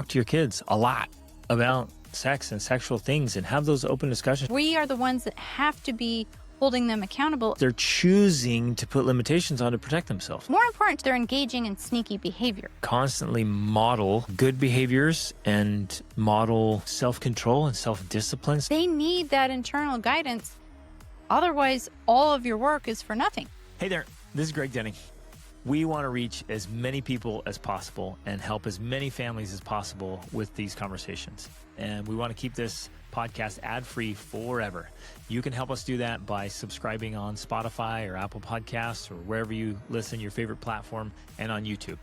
to your kids a lot about sex and sexual things and have those open discussions. We are the ones that have to be holding them accountable. They're choosing to put limitations on to protect themselves. More important, they're engaging in sneaky behavior. Constantly model good behaviors and model self-control and self-discipline. They need that internal guidance. Otherwise, all of your work is for nothing. Hey there, this is Greg Denning. We want to reach as many people as possible and help as many families as possible with these conversations. And we want to keep this podcast ad-free forever. You can help us do that by subscribing on Spotify or Apple Podcasts or wherever you listen, your favorite platform, and on YouTube.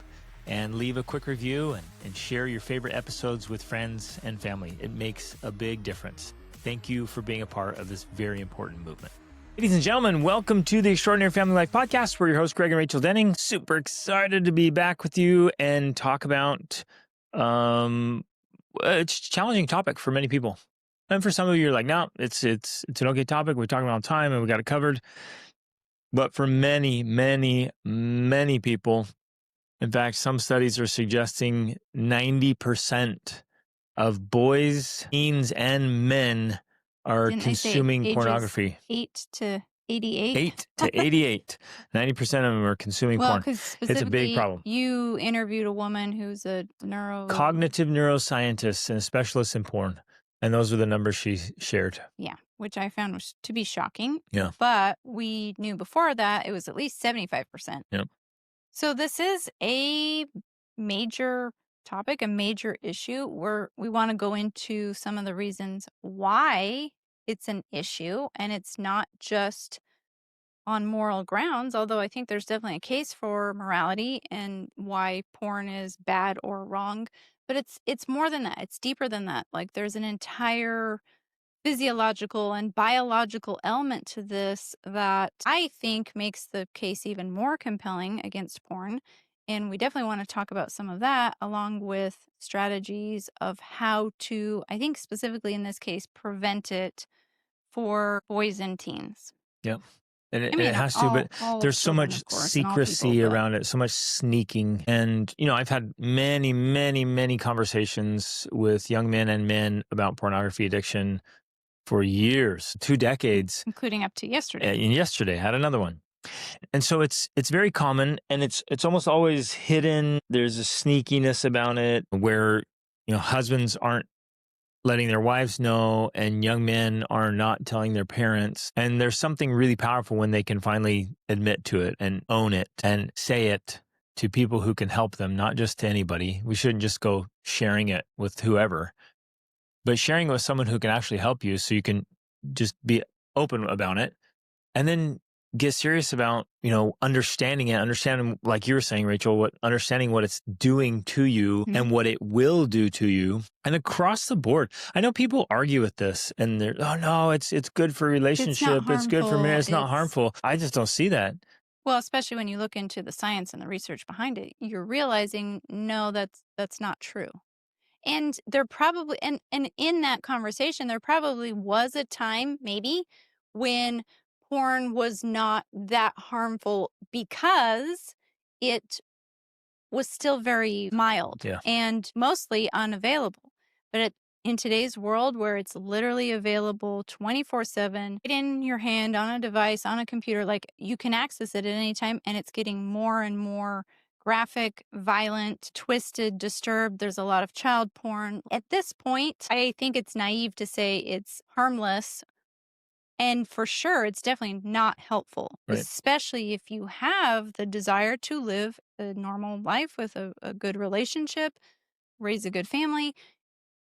And leave a quick review and share your favorite episodes with friends and family. It makes a big difference. Thank you for being a part of this very important movement. Ladies and gentlemen, welcome to the Extraordinary Family Life Podcast. We're your hosts, Greg and Rachel Denning. Super excited to be back with you and talk about it's a challenging topic for many people. And for some of you, you're like, no, it's an okay topic. We talk about it all the time and we got it covered. But for many, many, many people, in fact, some studies are suggesting 90% of boys, teens, and men are consuming pornography. 8 to 88. 8 to 88. 90% of them are consuming porn. It's a big problem. You interviewed a woman who's a cognitive neuroscientist and a specialist in porn. And those are the numbers she shared. Yeah, which I found was to be shocking. Yeah. But we knew before that it was at least 75%. Yeah. So this is a major topic, a major issue where we want to go into some of the reasons why it's an issue. And it's not just on moral grounds, although I think there's definitely a case for morality and why porn is bad or wrong. But it's more than that. It's deeper than that. Like there's an entire physiological and biological element to this that I think makes the case even more compelling against porn. And we definitely want to talk about some of that along with strategies of how to, I think specifically in this case, prevent it for boys and teens. Yep. And it has to, but there's so much secrecy around it, so much sneaking. And, I've had many, many, many conversations with young men and men about pornography addiction for years, 2 decades. Including up to yesterday. And yesterday, I had another one. And so it's very common and it's almost always hidden. There's a sneakiness about it where, husbands aren't letting their wives know and young men are not telling their parents. And there's something really powerful when they can finally admit to it and own it and say it to people who can help them, not just to anybody. We shouldn't just go sharing it with whoever, but sharing it with someone who can actually help you so you can just be open about it and then get serious about, understanding like you were saying, Rachel, understanding what it's doing to you and what it will do to you. And across the board, I know people argue with this and they're, oh no, it's good for relationship. It's good for marriage. It's not harmful. I just don't see that. Well, especially when you look into the science and the research behind it, you're realizing, no, that's not true. And there probably, and in that conversation, there probably was a time maybe when porn was not that harmful because it was still very mild and mostly unavailable. But in today's world where it's literally available 24/7 in your hand, on a device, on a computer, like you can access it at any time and it's getting more and more graphic, violent, twisted, disturbed. There's a lot of child porn. At this point, I think it's naive to say it's harmless. And for sure, it's definitely not helpful, especially if you have the desire to live a normal life with a good relationship, raise a good family.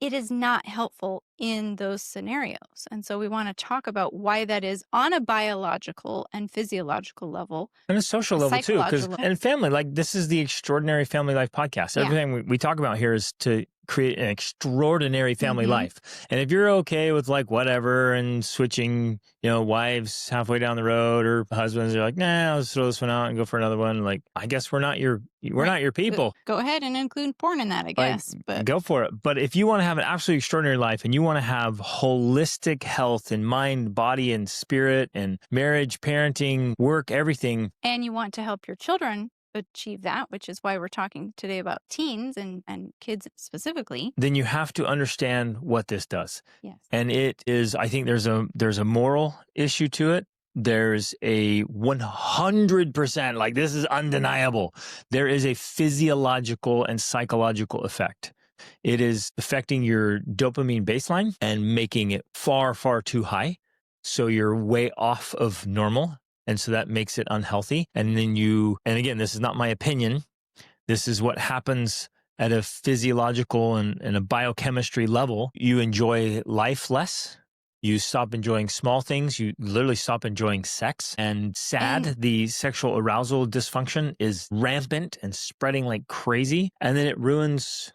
It is not helpful in those scenarios. And so we want to talk about why that is on a biological and physiological level. And a social level too. And family, like this is the Extraordinary Family Life Podcast. Everything we talk about here is to create an extraordinary family life. And if you're okay with like whatever and switching, wives halfway down the road or husbands are like, nah, let's throw this one out and go for another one. Like, I guess we're not your people. Go ahead and include porn in that, I guess. But go for it. But if you want to have an absolutely extraordinary life and you want to have holistic health in mind, body, and spirit and marriage, parenting, work, everything. And you want to help your children achieve that, which is why we're talking today about teens and kids specifically. Then you have to understand what this does. Yes. And it is, I think there's a moral issue to it. There's a 100%, like this is undeniable. There is a physiological and psychological effect. It is affecting your dopamine baseline and making it far, far too high. So you're way off of normal. And so that makes it unhealthy. And then and again, this is not my opinion. This is what happens at a physiological and a biochemistry level. You enjoy life less. You stop enjoying small things. You literally stop enjoying sex. And the sexual arousal dysfunction is rampant and spreading like crazy. And then it ruins,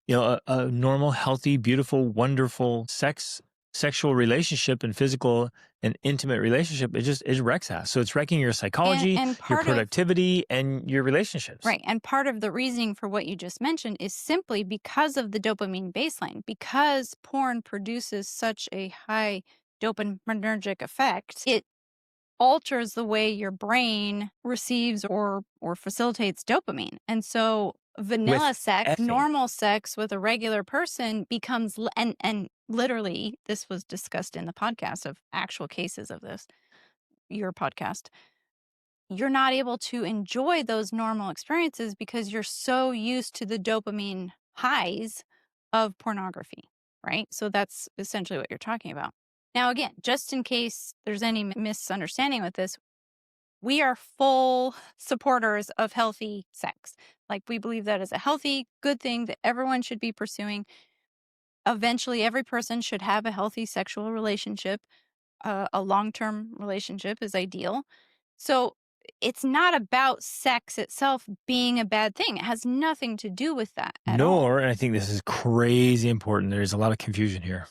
a normal, healthy, beautiful, wonderful sexual relationship and physical and intimate relationship. It wrecks that. So it's wrecking your psychology, and your productivity, and your relationships. Right. And part of the reasoning for what you just mentioned is simply because of the dopamine baseline, because porn produces such a high dopaminergic effect. It alters the way your brain receives or facilitates dopamine. And so vanilla sex, normal sex with a regular person becomes, and literally this was discussed in the podcast of actual cases of this, your podcast. You're not able to enjoy those normal experiences because you're so used to the dopamine highs of pornography, right? So that's essentially what you're talking about. Now, again, just in case there's any misunderstanding with this, we are full supporters of healthy sex. Like, we believe that is a healthy, good thing that everyone should be pursuing. Eventually, every person should have a healthy sexual relationship. A long-term relationship is ideal. So it's not about sex itself being a bad thing. It has nothing to do with that at all. And I think this is crazy important. There's a lot of confusion here.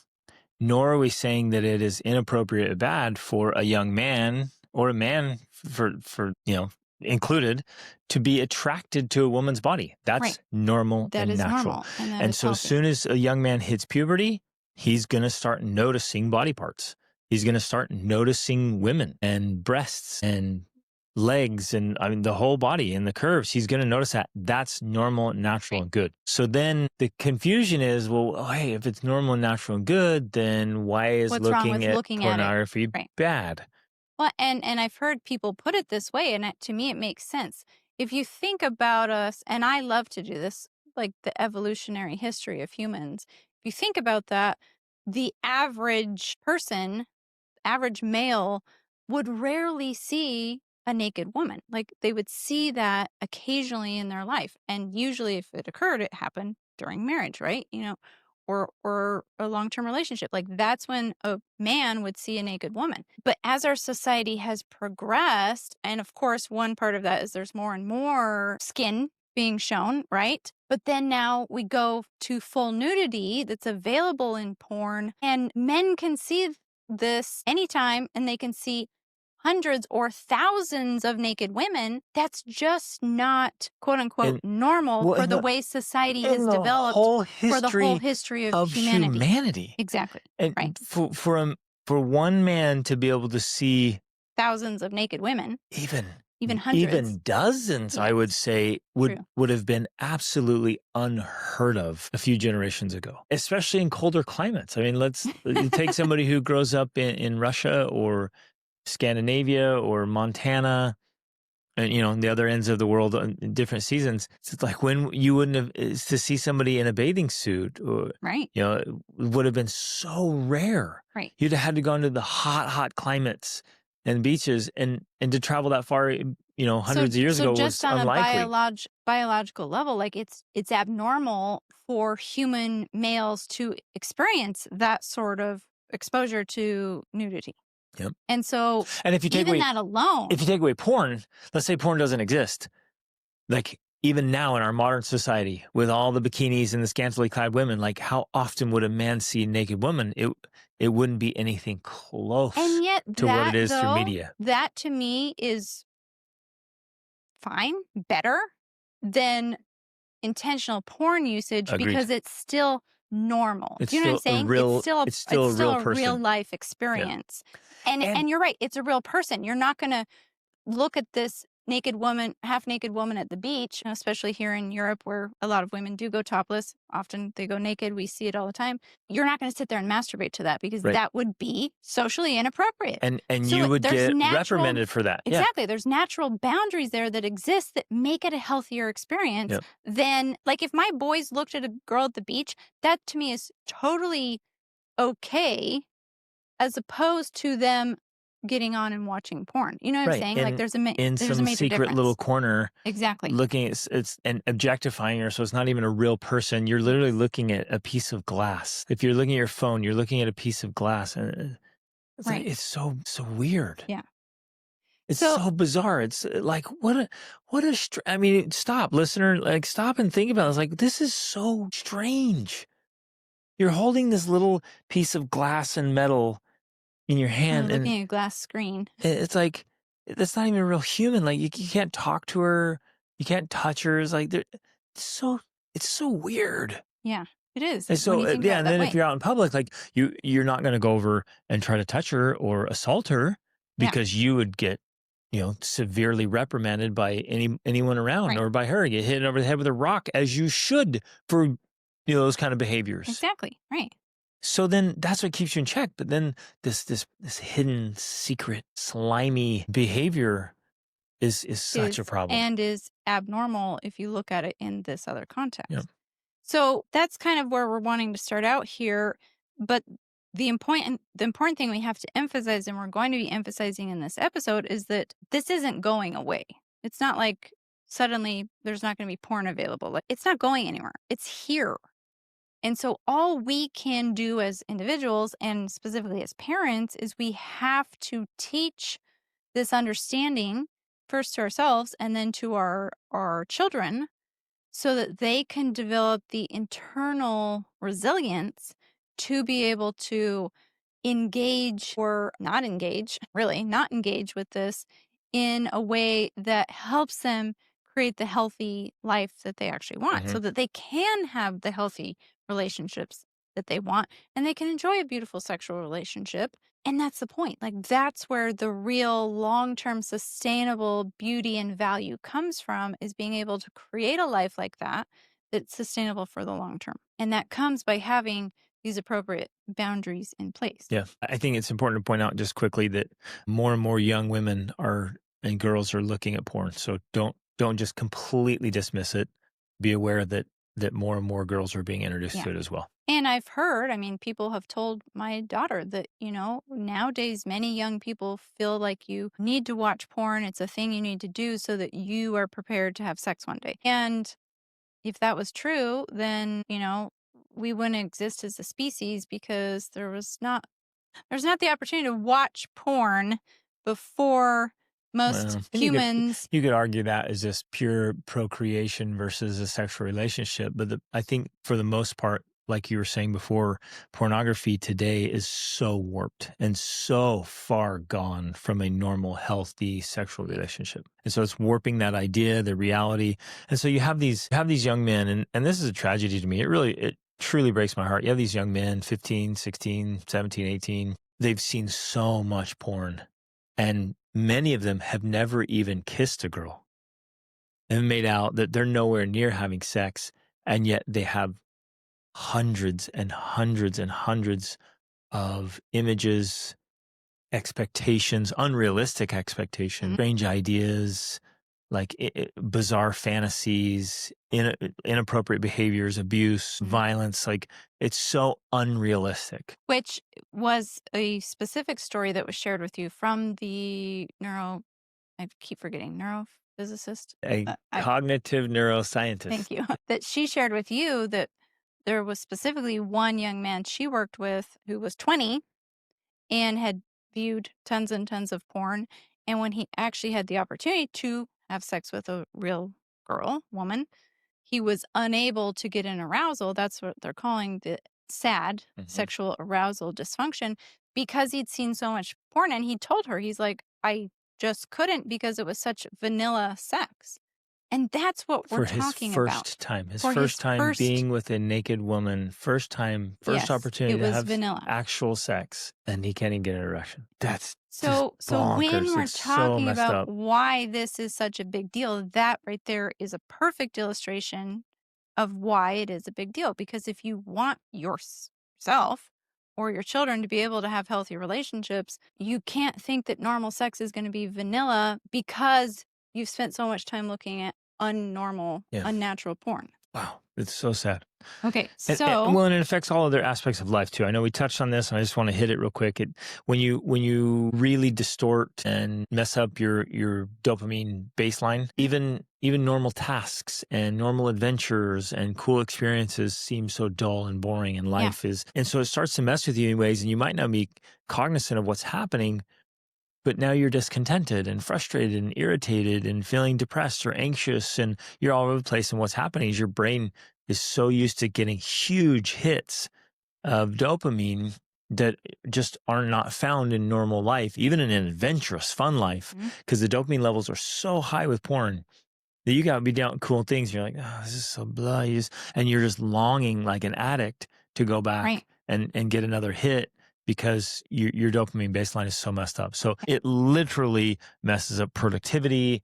Nor are we saying that it is inappropriate or bad for a young man or a man for included to be attracted to a woman's body. That's right. Normal that and natural. Normal, and so as soon as a young man hits puberty, he's going to start noticing body parts. He's going to start noticing women and breasts and legs and the whole body and the curves. He's going to notice that. That's normal, natural, and good. So then the confusion is, well, hey, if it's normal, natural, and good, then why is looking at pornography bad? Well, and I've heard people put it this way, and to me, it makes sense. If you think about us, and I love to do this, like the evolutionary history of humans, if you think about that, the average person, average male, would rarely see a naked woman. Like, they would see that occasionally in their life. And usually if it occurred, it happened during marriage, right? Or a long-term relationship. Like, that's when a man would see a naked woman. But as our society has progressed, and of course, one part of that is there's more and more skin being shown, right? But then now we go to full nudity that's available in porn, and men can see this anytime, and they can see hundreds or thousands of naked women. That's just not, quote unquote, normal for the way society has developed for the whole history of humanity. Exactly. And right. For one man to be able to see thousands of naked women, even hundreds, even dozens, yes. I would say would have been absolutely unheard of a few generations ago, especially in colder climates. I mean, let's take somebody who grows up in Russia or Scandinavia or Montana, and the other ends of the world in different seasons. It's like when you wouldn't have to see somebody in a bathing suit, or right? It would have been so rare. Right. You'd have had to go into the hot climates and beaches, and to travel that far, hundreds of years ago was unlikely. On a biological level, like it's abnormal for human males to experience that sort of exposure to nudity. Yep. And so, and if you take away that alone, if you take away porn, let's say porn doesn't exist, like even now in our modern society with all the bikinis and the scantily clad women, like how often would a man see a naked woman? It wouldn't be anything close and yet to what it is through media. That to me is fine, better than intentional porn usage. Agreed. Because it's still normal. Do you know what I'm saying? It's still a real life experience. Yeah. And you're right, it's a real person. You're not going to look at this naked woman, half naked woman at the beach, especially here in Europe where a lot of women do go topless. Often they go naked. We see it all the time. You're not going to sit there and masturbate to that because Right. that would be socially inappropriate. And So you would there's get natural, reprimanded for that. Yeah. exactly. There's natural boundaries there that exist that make it a healthier experience Yep. than, like, if my boys looked at a girl at the beach, that to me is totally okay, as opposed to them getting on and watching porn. You know what I'm Right. saying? Like there's a In there's a some major secret little difference. corner, Exactly. looking at it's and objectifying her, so it's not even a real person. You're literally looking at a piece of glass. If you're looking at your phone, you're looking at a piece of glass, and it's like Right. it's so weird. Yeah. It's So so bizarre. It's like I mean, stop, listener, like stop and think about it. It's like this is so strange. You're holding this little piece of glass and metal in your hand, and looking at a glass screen. it's like that's not even a real human. Like you can't talk to her, you can't touch her. It's like it's so weird. Yeah, it is And when so you think yeah, about it and that then if way. you're out in public, like you're not going to go over and try to touch her or assault her Yeah. because you would get severely reprimanded by anyone around, Right. or by her, get hit over the head with a rock, as you should, for those kind of behaviors. Exactly. Right. So then that's what keeps you in check. But then this hidden, secret, slimy behavior is such a problem. And is abnormal if you look at it in this other context. Yeah. So that's kind of where we're wanting to start out here. But the important thing we have to emphasize, and we're going to be emphasizing in this episode, is that this isn't going away. It's not like suddenly there's not going to be porn available. Like, it's not going anywhere. It's here. And so all we can do as individuals, and specifically as parents, is we have to teach this understanding first to ourselves and then to our children, so that they can develop the internal resilience to be able to engage, or not engage, really not engage with this in a way that helps them create the healthy life that they actually want, so Mhm. that they can have the healthy relationships that they want, and they can enjoy a beautiful sexual relationship. And that's the point. Like, that's where the real long-term sustainable beauty and value comes from, is being able to create a life like that that's sustainable for the long term. And that comes by having these appropriate boundaries in place. Yeah. I think it's important to point out just quickly that more and more young women and girls are looking at porn. So don't just completely dismiss it. Be aware that more and more girls are being introduced to it as well. And I've heard, I mean, people have told my daughter that, nowadays many young people feel like you need to watch porn. It's a thing you need to do so that you are prepared to have sex one day. And if that was true, then, we wouldn't exist as a species, because there's not the opportunity to watch porn before most Well, and humans. you could argue that is just pure procreation versus a sexual relationship. But I think for the most part, like you were saying before, pornography today is so warped and so far gone from a normal, healthy sexual relationship. And so it's warping that idea, the reality. And so you have these young men, and this is a tragedy to me. It truly breaks my heart. You have these young men, 15, 16, 17, 18. They've seen so much porn, and many of them have never even kissed a girl, and made out that they're nowhere near having sex. And yet they have hundreds and hundreds and hundreds of images, expectations, unrealistic expectations, strange ideas, like bizarre fantasies, inappropriate behaviors, abuse, violence. Like, it's so unrealistic. Which was a specific story that was shared with you from the I keep forgetting, neurophysicist? A cognitive neuroscientist. Thank you. That she shared with you that there was specifically one young man she worked with who was 20 and had viewed tons and tons of porn. And when he actually had the opportunity to have sex with a real woman, he was unable to get an arousal. That's what they're calling the SAD, sexual arousal dysfunction, because he'd seen so much porn. And he told her, he's like, I just couldn't, because it was such vanilla sex. And that's what For we're his talking first about. time, his For first his time first, being with a naked woman, first time, first yes, opportunity it to was have vanilla. actual sex, and he can't even get an erection. That's just So when bonkers. we're It's so talking messed about up. why this is such a big deal, that right there is a perfect illustration of why it is a big deal. Because if you want yourself or your children to be able to have healthy relationships, you can't think that normal sex is going to be vanilla because you've spent so much time looking at unnormal, Yeah. unnatural porn. Wow. It's so sad. Okay, And it affects all other aspects of life too. I know we touched on this, and I just want to hit it real quick. When you really distort and mess up your dopamine baseline, even normal tasks and normal adventures and cool experiences seem so dull and boring, and life is, and so it starts to mess with you in ways, and you might not be cognizant of what's happening. But now you're discontented and frustrated and irritated and feeling depressed or anxious, and you're all over the place. And what's happening is your brain is so used to getting huge hits of dopamine that just are not found in normal life, even in an adventurous, fun life, because the dopamine levels are so high with porn that you got to be doing cool things. You're like, oh, this is so blah. And you're just longing like an addict to go back and get another hit, because your dopamine baseline is so messed up. So it literally messes up productivity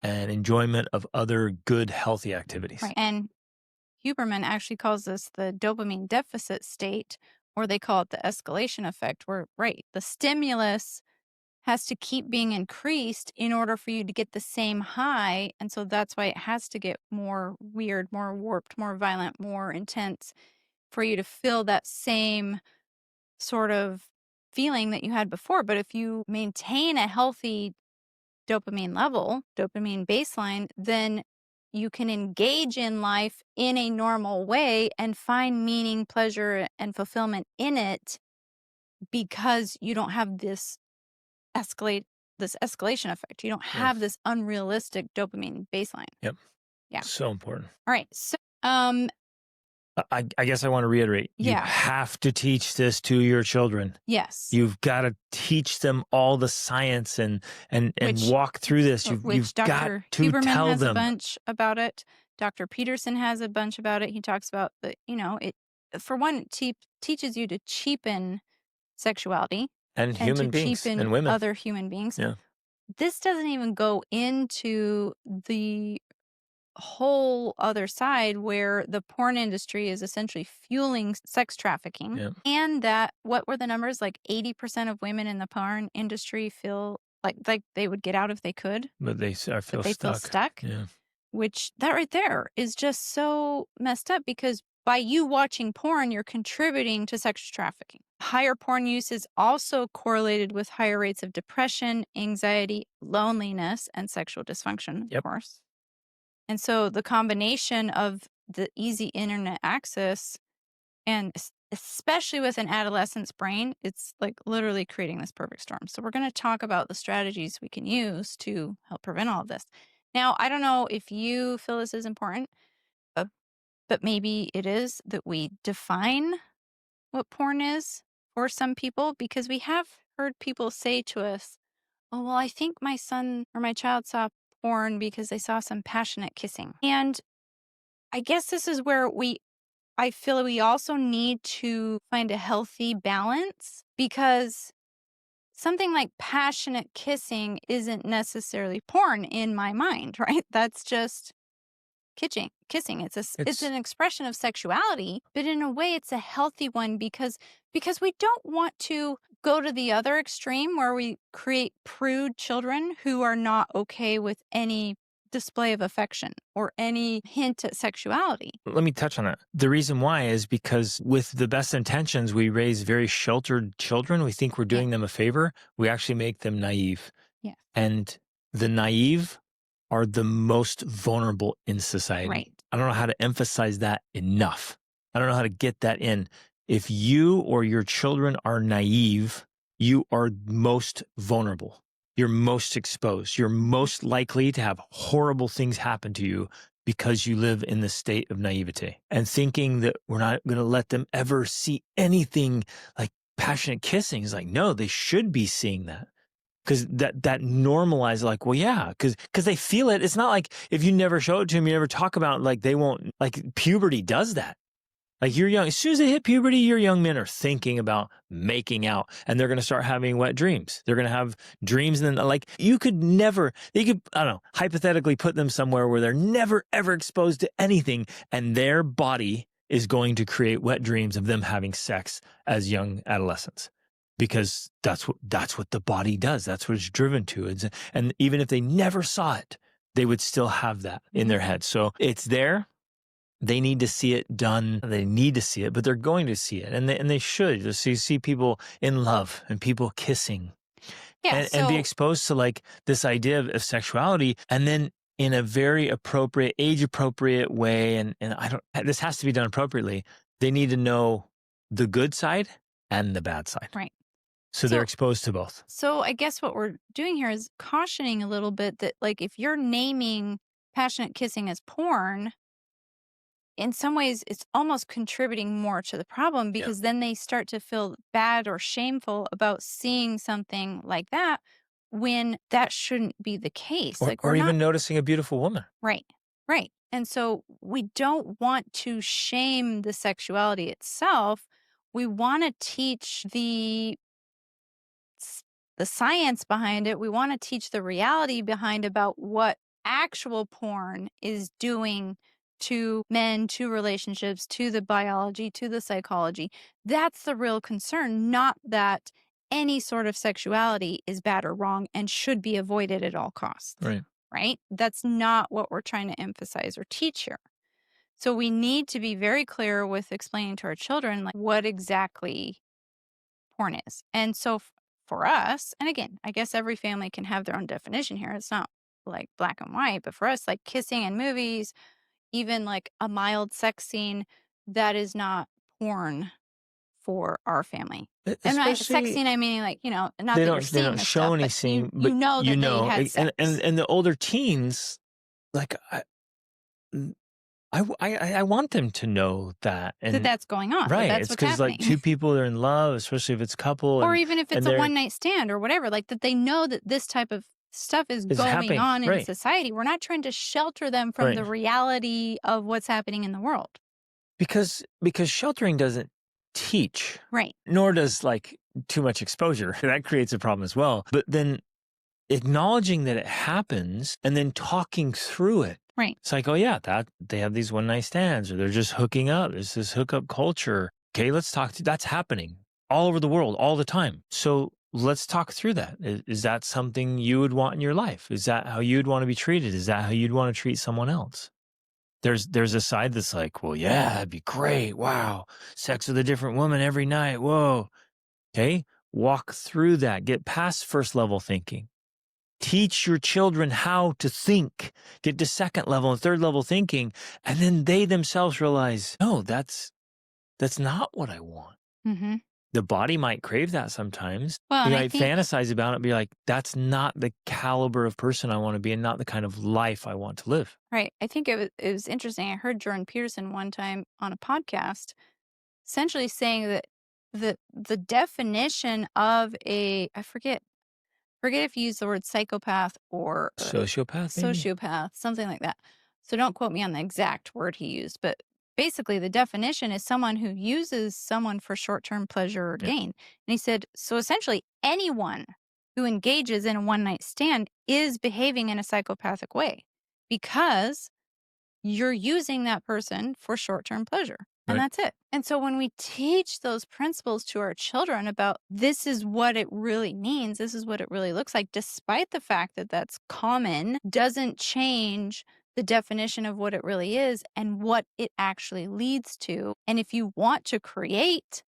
and enjoyment of other good, healthy activities. Right. And Huberman actually calls this the dopamine deficit state, or they call it the escalation effect, where, the stimulus has to keep being increased in order for you to get the same high. And so that's why it has to get more weird, more warped, more violent, more intense for you to feel that same sort of feeling that you had before. But if you maintain a healthy dopamine level, dopamine baseline, then you can engage in life in a normal way and find meaning, pleasure, and fulfillment in it, because you don't have this escalation effect. You don't have this unrealistic dopamine baseline. Yep. Yeah. So important. All right. So I guess I want to reiterate. You have to teach this to your children. Yes. You've got to teach them all the science and walk through this. You've got Dr. to Huberman tell has them. a bunch about it. Dr. Peterson has a bunch about it. He talks about it, for one, it teaches you to cheapen sexuality and human beings and women, other human beings. Yeah. This doesn't even go into the whole other side where the porn industry is essentially fueling sex trafficking. Yeah. And that, what were the numbers? Like 80% of women in the porn industry feel like they would get out if they could, but they feel stuck. Yeah. Which, that right there is just so messed up, because by you watching porn, you're contributing to sex trafficking. Higher porn use is also correlated with higher rates of depression, anxiety, loneliness, and sexual dysfunction, of course. And so the combination of the easy internet access, and especially with an adolescent's brain, it's like literally creating this perfect storm. So we're going to talk about the strategies we can use to help prevent all of this. Now, I don't know if you feel this is important, but maybe it is that we define what porn is for some people, because we have heard people say to us, oh, well, I think my son or my child saw porn because they saw some passionate kissing. And I guess this is where I feel we also need to find a healthy balance, because something like passionate kissing isn't necessarily porn in my mind, right? That's just kissing. It's an expression of sexuality, but in a way it's a healthy one, because we don't want to go to the other extreme where we create prude children who are not okay with any display of affection or any hint at sexuality. Let me touch on that. The reason why is because with the best intentions, we raise very sheltered children. We think we're doing them a favor. We actually make them naive. Yeah. And the naive are the most vulnerable in society. Right. I don't know how to emphasize that enough. I don't know how to get that in. If you or your children are naive, you are most vulnerable. You're most exposed. You're most likely to have horrible things happen to you because you live in the state of naivete and thinking that we're not going to let them ever see anything like passionate kissing. Is like, no, they should be seeing that. Because that normalizes, like, well, yeah, because they feel it. It's not like if you never show it to them, you never talk about it, like they won't, like puberty does that. Like you're young, as soon as they hit puberty, your young men are thinking about making out and they're going to start having wet dreams. They're going to have dreams. And then like you could, I don't know, hypothetically put them somewhere where they're never, ever exposed to anything. And their body is going to create wet dreams of them having sex as young adolescents. Because that's what the body does. That's what it's driven to. And even if they never saw it, they would still have that in their head. So it's there. They need to see it done. They need to see it, but they're going to see it, and they should. So you see people in love and people kissing, and be exposed to like this idea of sexuality, and then in a very appropriate, age appropriate way. And this has to be done appropriately. They need to know the good side and the bad side. Right. So they're exposed to both. So I guess what we're doing here is cautioning a little bit that like if you're naming passionate kissing as porn, in some ways it's almost contributing more to the problem because then they start to feel bad or shameful about seeing something like that when that shouldn't be the case. Or even noticing a beautiful woman. Right. Right. And so we don't want to shame the sexuality itself. We want to teach the science behind it. We want to teach the reality behind about what actual porn is doing to men, to relationships, to the biology, to the psychology. That's the real concern, not that any sort of sexuality is bad or wrong and should be avoided at all costs. Right? That's not what we're trying to emphasize or teach here. So we need to be very clear with explaining to our children like what exactly porn is. And so for us, and again, I guess every family can have their own definition here. It's not like black and white, but for us, like kissing in movies, even like a mild sex scene, that is not porn for our family. And by sex scene, I mean like, not that you're seeing they don't show stuff, any but scene, but you know that they had sex. And the older teens, like I want them to know that that's going on. Right. That's it's what's because like two people are in love, especially if it's a couple. Or even if it's a one night stand or whatever, like that they know that this type of stuff is going happening. on in society. We're not trying to shelter them from the reality of what's happening in the world. Because sheltering doesn't teach. Right. Nor does like too much exposure. That creates a problem as well. But then acknowledging that it happens and then talking through it. Right. It's like, oh yeah, that they have these one night stands or they're just hooking up. There's this hookup culture. Okay, let's talk. That's happening all over the world all the time. So let's talk through that. Is that something you would want in your life? Is that how you'd want to be treated? Is that how you'd want to treat someone else? There's a side that's like, well, yeah, that'd be great. Wow. Sex with a different woman every night. Whoa. Okay. Walk through that. Get past first level thinking. Teach your children how to think. Get to second level and third level thinking. And then they themselves realize, no, that's not what I want. Mm-hmm. The body might crave that sometimes. Well, you might fantasize about it and be like, that's not the caliber of person I want to be and not the kind of life I want to live. Right. I think it was interesting. I heard Jordan Peterson one time on a podcast essentially saying that the definition of I forget if you use the word psychopath or sociopath, something like that. So don't quote me on the exact word he used, but basically the definition is someone who uses someone for short-term pleasure or gain. And he said, so essentially anyone who engages in a one-night stand is behaving in a psychopathic way because you're using that person for short-term pleasure. And that's it. And so when we teach those principles to our children about this is what it really means, this is what it really looks like, despite the fact that that's common, doesn't change the definition of what it really is and what it actually leads to. And if you want to create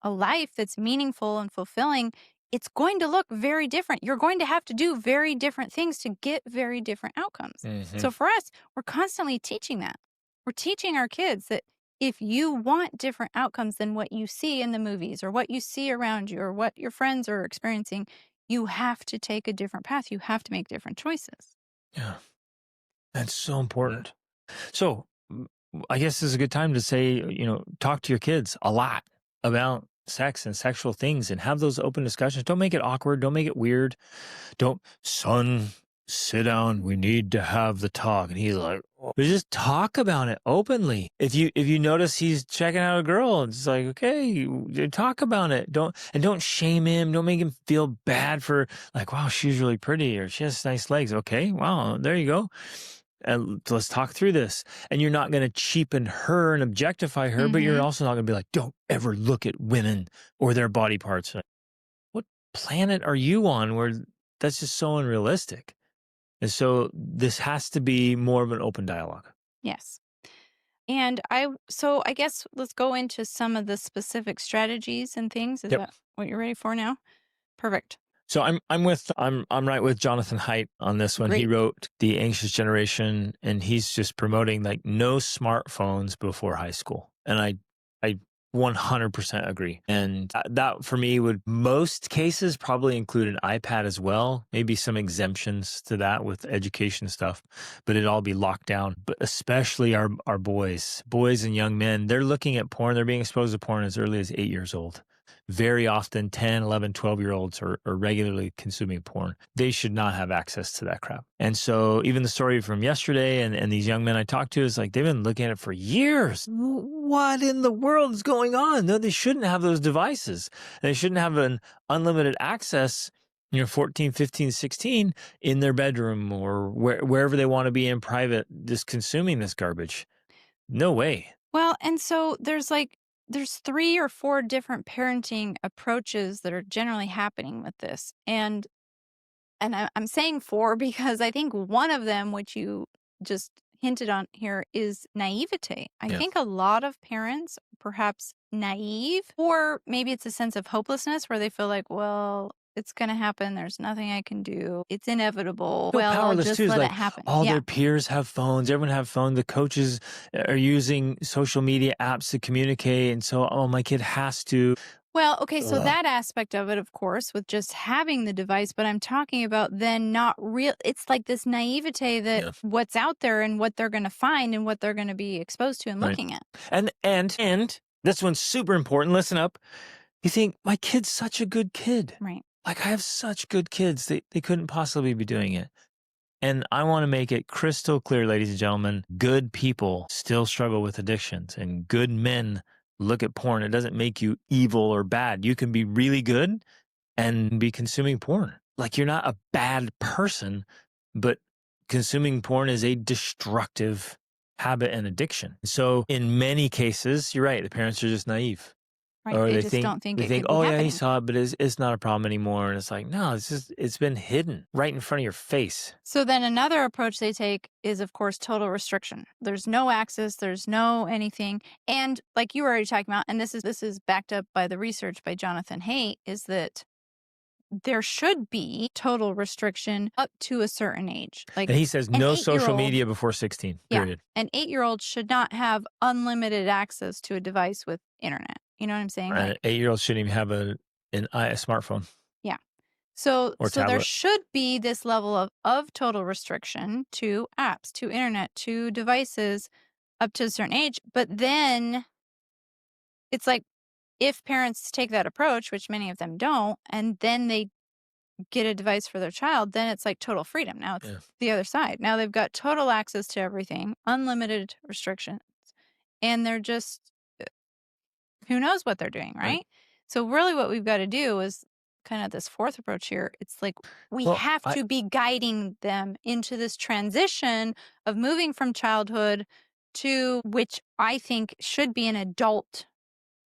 a life that's meaningful and fulfilling, it's going to look very different. You're going to have to do very different things to get very different outcomes. Mm-hmm. So for us, we're constantly teaching that. We're teaching our kids that if you want different outcomes than what you see in the movies or what you see around you or what your friends are experiencing, you have to take a different path. You have to make different choices. Yeah. That's so important. So I guess this is a good time to say, talk to your kids a lot about sex and sexual things and have those open discussions. Don't make it awkward. Don't make it weird. Don't, son, sit down. We need to have the talk. And he's like, but just talk about it openly. If you notice he's checking out a girl, it's like, okay, talk about it. Don't shame him. Don't make him feel bad for like, wow, she's really pretty or she has nice legs. Okay, wow, there you go. And let's talk through this. And you're not going to cheapen her and objectify her, but you're also not going to be like, don't ever look at women or their body parts. What planet are you on where that's just so unrealistic? And so this has to be more of an open dialogue. Yes. And I guess let's go into some of the specific strategies and things. Is that what you're ready for now? Perfect. So I'm right with Jonathan Haidt on this one. Great. He wrote The Anxious Generation, and he's just promoting like no smartphones before high school. And I 100% agree. And that for me would most cases probably include an iPad as well, maybe some exemptions to that with education stuff, but it'd all be locked down. But especially our boys and young men, they're looking at porn. They're being exposed to porn as early as 8 years old. Very often 10, 11, 12-year-olds are regularly consuming porn. They should not have access to that crap. And so even the story from yesterday and these young men I talked to is like, they've been looking at it for years. What in the world is going on? No, they shouldn't have those devices. They shouldn't have an unlimited access, 14, 15, 16 in their bedroom or wherever they want to be in private, just consuming this garbage. No way. Well, and so there's 3 or 4 different parenting approaches that are generally happening with this. And I'm saying 4 because I think one of them, which you just hinted on here, is naivete. I think a lot of parents are perhaps naive, or maybe it's a sense of hopelessness where they feel like, well, it's going to happen. There's nothing I can do. It's inevitable. I'll just let it happen. All their peers have phones. Everyone have phones. The coaches are using social media apps to communicate. And so, my kid has to. Well, okay, so that aspect of it, of course, with just having the device, but I'm talking about then not real. It's like this naivete that what's out there and what they're going to find and what they're going to be exposed to and looking at. And this one's super important. Listen up. You think, my kid's such a good kid. Right. Like, I have such good kids. They couldn't possibly be doing it. And I want to make it crystal clear, ladies and gentlemen, good people still struggle with addictions, and good men look at porn. It doesn't make you evil or bad. You can be really good and be consuming porn. Like, you're not a bad person, but consuming porn is a destructive habit and addiction. So in many cases, you're right, the parents are just naive. Right. Or they just don't think it could be oh, happening. Yeah, he saw it, but it's not a problem anymore. And it's like, no, it's been hidden right in front of your face. So then another approach they take is, of course, total restriction. There's no access. There's no anything. And like you were already talking about, and this is backed up by the research by Jonathan Haidt, is that there should be total restriction up to a certain age. Like, and he says no social media before 16, period. Yeah, an 8-year-old should not have unlimited access to a device with internet. You know what I'm saying? An 8-year-old shouldn't even have a smartphone. Yeah. So tablet. There should be this level of total restriction to apps, to internet, to devices up to a certain age. But then it's like, if parents take that approach, which many of them don't, and then they get a device for their child, then it's like total freedom. Now it's the other side. Now they've got total access to everything, unlimited restrictions, and they're just, who knows what they're doing, right? So really what we've got to do is kind of this fourth approach here. It's like we have to be guiding them into this transition of moving from childhood to, which I think should be an adult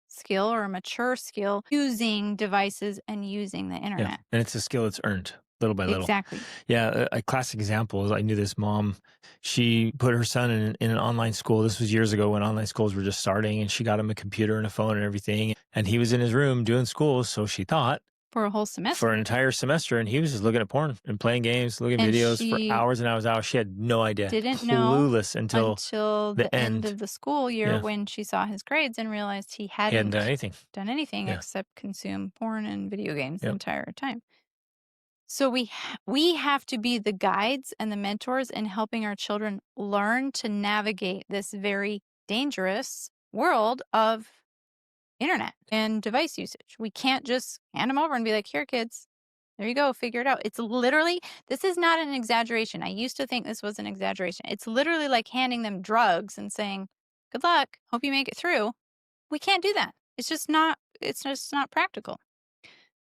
skill or a mature skill, using devices and using the internet. Yeah. And it's a skill that's earned little by little. Exactly. Yeah. A classic example is I knew this mom. She put her son in an online school. This was years ago when online schools were just starting, and she got him a computer and a phone and everything. And he was in his room doing school. So she thought, for a whole semester. For an entire semester. And he was just looking at porn and playing games, looking at videos for hours and hours and hours. She had no idea. Didn't know. Clueless until the end of the school year when she saw his grades and realized he hadn't done anything except consume porn and video games the entire time. So we have to be the guides and the mentors in helping our children learn to navigate this very dangerous world of internet and device usage. We can't just hand them over and be like, here, kids, there you go, figure it out. It's literally, this is not an exaggeration. I used to think this was an exaggeration. It's literally like handing them drugs and saying, good luck, hope you make it through. We can't do that. It's just not practical.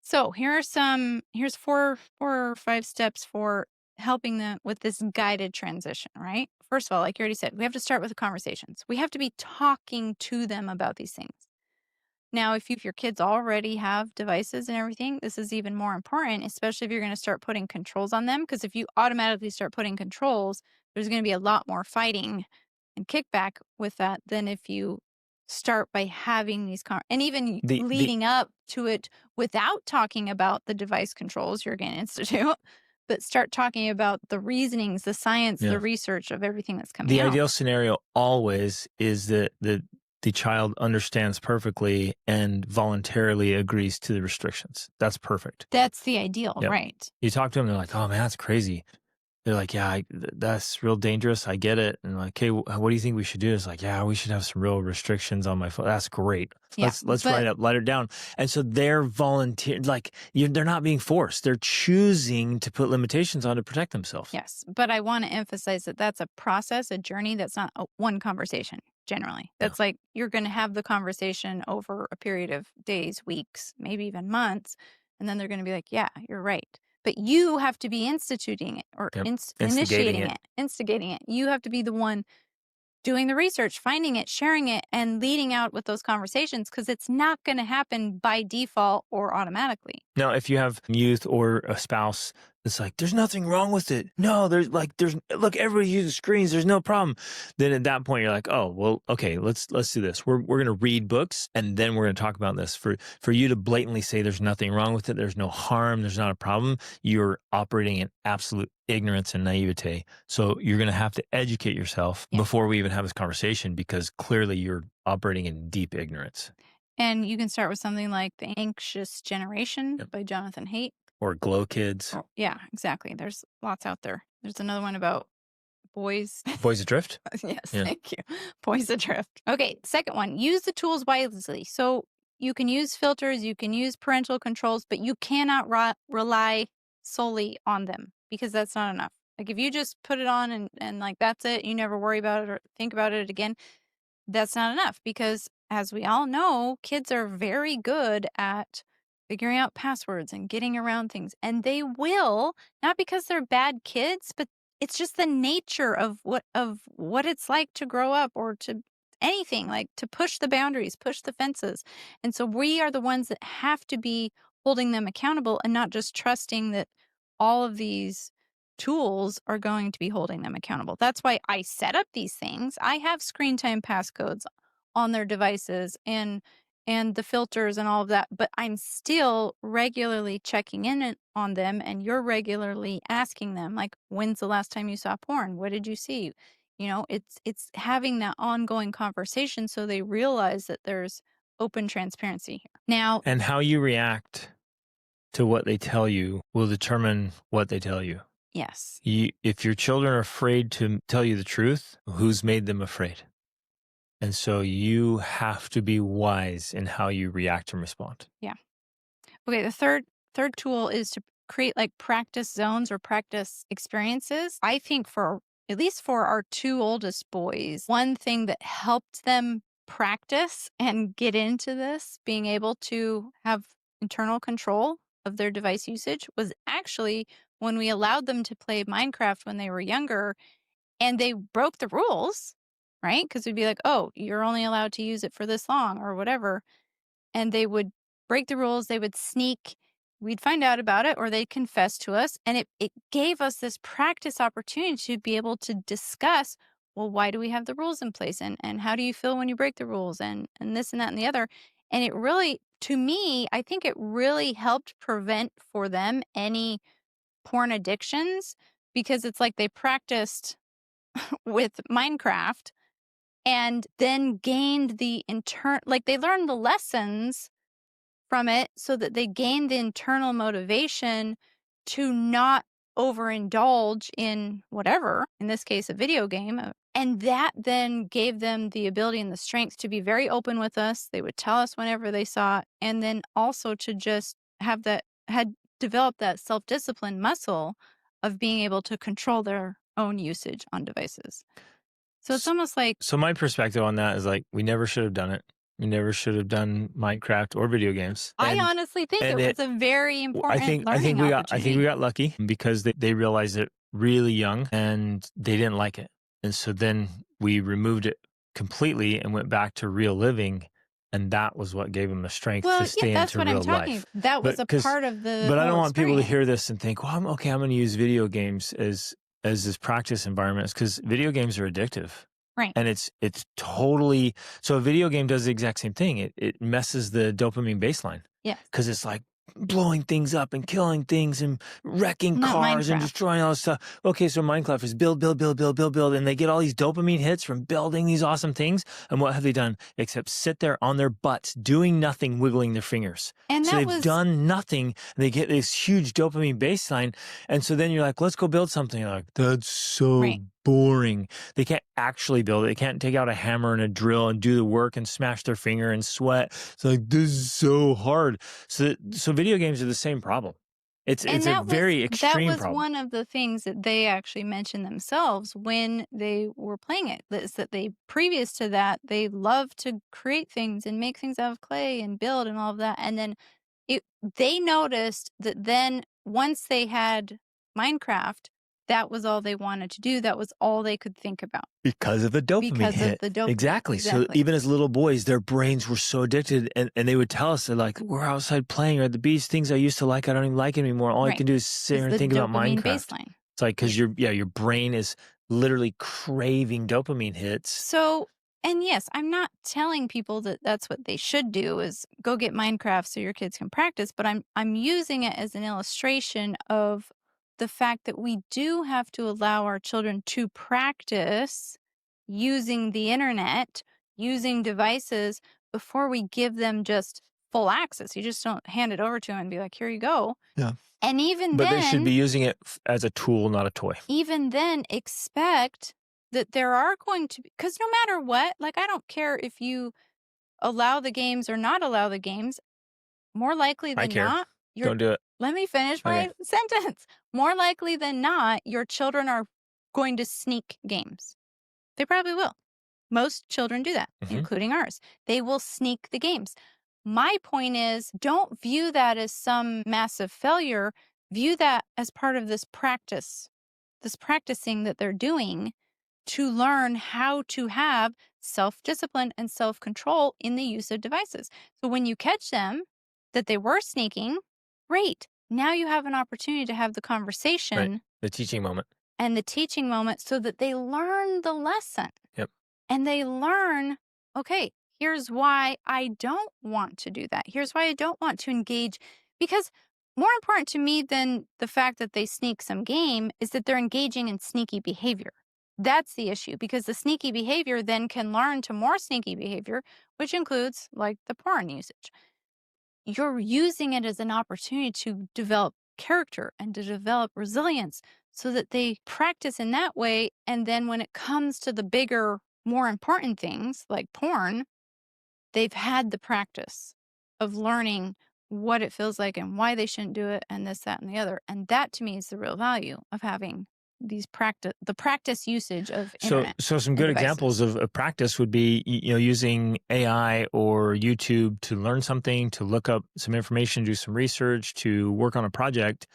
So here's 4 or 5 steps for helping them with this guided transition, right? First of all, like you already said, we have to start with the conversations. We have to be talking to them about these things. Now, if your kids already have devices and everything, this is even more important, especially if you're going to start putting controls on them. Because if you automatically start putting controls, there's going to be a lot more fighting and kickback with that than if you start by having these and even leading up to it without talking about the device controls you're going to institute, but start talking about the reasonings, the science, the research of everything that's coming out. The ideal scenario always is that the child understands perfectly and voluntarily agrees to the restrictions. That's perfect. That's the ideal, right? You talk to them, they're like, oh man, that's crazy. They're like, yeah, that's real dangerous. I get it. And like, hey, what do you think we should do? It's like, yeah, we should have some real restrictions on my phone. That's let it down. And so they're volunteer, they're not being forced. They're choosing to put limitations on to protect themselves. Yes. But I want to emphasize that that's a process, a journey. That's not one conversation generally. That's like, you're going to have the conversation over a period of days, weeks, maybe even months. And then they're going to be like, yeah, you're right. But you have to be instituting it or instigating it. You have to be the one doing the research, finding it, sharing it, and leading out with those conversations, because it's not going to happen by default or automatically. Now, if you have youth or a spouse that's like, there's nothing wrong with it. No, look, everybody uses screens. There's no problem. Then at that point, you're like, oh, well, okay, let's do this. We're going to read books, and then we're going to talk about this. For you to blatantly say there's nothing wrong with it, there's no harm, there's not a problem, you're operating in absolute ignorance and naivete. So you're going to have to educate yourself before we even have this conversation, because clearly you're operating in deep ignorance. And you can start with something like The Anxious Generation by Jonathan Haidt. Or Glow Kids. Oh, yeah, exactly. There's lots out there. There's another one about boys. Boys Adrift? Yes, thank you. Boys Adrift. Okay, second one, use the tools wisely. So you can use filters, you can use parental controls, but you cannot rely solely on them, because that's not enough. Like if you just put it on and like that's it, you never worry about it or think about it again, that's not enough, because as we all know, kids are very good at figuring out passwords and getting around things. And they will, not because they're bad kids, but it's just the nature of what it's like to grow up, or to anything, like to push the boundaries, push the fences. And so we are the ones that have to be holding them accountable, and not just trusting that all of these tools are going to be holding them accountable. That's why I set up these things. I have screen time passcodes on their devices and the filters and all of that, but I'm still regularly checking in on them, and you're regularly asking them, like, when's the last time you saw porn? What did you see? You know, it's having that ongoing conversation so they realize that there's open transparency here. Now, and how you react to what they tell you will determine what they tell you. Yes. If your children are afraid to tell you the truth, who's made them afraid? And so you have to be wise in how you react and respond. Yeah. Okay, the third tool is to create like practice zones or practice experiences. I think at least for our 2 oldest boys, one thing that helped them practice and get into this, being able to have internal control of their device usage, was actually when we allowed them to play Minecraft when they were younger, and they broke the rules, right? Because we'd be like, oh, you're only allowed to use it for this long or whatever. And they would break the rules. They would sneak. We'd find out about it, or they'd confess to us. And it gave us this practice opportunity to be able to discuss, well, why do we have the rules in place? And how do you feel when you break the rules? And this and that and the other. And it really, to me, I think it really helped prevent for them any porn addictions, because it's like they practiced with Minecraft and then gained the they learned the lessons from it, so that they gained the internal motivation to not overindulge in whatever, in this case, a video game, And that then gave them the ability and the strength to be very open with us. They would tell us whenever they saw it. And then also to just had developed that self-discipline muscle of being able to control their own usage on devices. So it's almost like, So my perspective on that is like, we never should have done it. We never should have done Minecraft or video games. I honestly think it was a very important learning I opportunity. think we got lucky because they realized it really young and they didn't like it. And so then we removed it completely and went back to real living. And that was what gave them the strength to stay into real life. That was a part of the But I don't whole want people to experience. hear this and think, well, I'm going to use video games as this practice environment, because video games are addictive. Right. And it's totally, so a video game does the exact same thing. It messes the dopamine baseline. Yeah. Because it's like blowing things up and killing things and wrecking Not cars and Minecraft. destroying all this stuff. Okay, so Minecraft is build. And they get all these dopamine hits from building these awesome things. And what have they done except sit there on their butts, doing nothing, wiggling their fingers? And so they've done nothing. And they get this huge dopamine baseline. And so then you're like, let's go build something. You're like, that's so boring. They can't actually build it. They can't take out a hammer and a drill and do the work and smash their finger and sweat. It's like, this is so hard. So video games are the same problem. It's a very extreme problem. That was one of the things that they actually mentioned themselves when they were playing it. Is that they, previous to that, they loved to create things and make things out of clay and build and all of that. And then they noticed that then once they had Minecraft, that was all they wanted to do. That was all they could think about. Because of the dopamine hit. Exactly. So even as little boys, their brains were so addicted, and they would tell us, they're like, we're outside playing or at the beach, things I used to like, I don't even like anymore. All I can do is sit here and think about Minecraft. Baseline. It's like, because your brain is literally craving dopamine hits. So, and yes, I'm not telling people that that's what they should do is go get Minecraft so your kids can practice, but I'm using it as an illustration of the fact that we do have to allow our children to practice using the internet, using devices before we give them just full access. You just don't hand it over to them and be like, here you go. Yeah. And even but then, they should be using it as a tool, not a toy. Even then, expect that there are going to be, because no matter what, like, I don't care if you allow the games or not allow the games, more likely than not, don't do it. Let me finish my sentence. More likely than not, your children are going to sneak games. They probably will. Most children do that, including ours. They will sneak the games. My point is, don't view that as some massive failure. View that as part of this practicing that they're doing to learn how to have self-discipline and self-control in the use of devices. So when you catch them that they were sneaking, great. Now you have an opportunity to have the conversation. Right. The teaching moment. And the teaching moment so that they learn the lesson. Yep. And they learn, okay, here's why I don't want to do that. Here's why I don't want to engage. Because more important to me than the fact that they sneak some game is that they're engaging in sneaky behavior. That's the issue, because the sneaky behavior then can learn to more sneaky behavior, which includes like the porn usage. You're using it as an opportunity to develop character and to develop resilience so that they practice in that way. And then when it comes to the bigger, more important things like porn, they've had the practice of learning what it feels like and why they shouldn't do it and this, that, and the other. And that to me is the real value of having the practice usage of internet. So some good examples of practice would be, using AI or YouTube to learn something, to look up some information, do some research, to work on a project.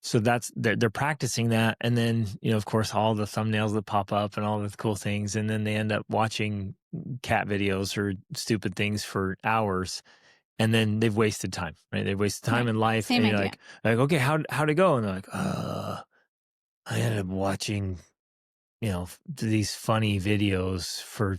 So they're practicing that. And then, of course, all the thumbnails that pop up and all the cool things. And then they end up watching cat videos or stupid things for hours. And then they've wasted time, right? They've wasted time in life. Same and you're idea. like, okay, how'd it go? And they're like, I ended up watching, these funny videos for,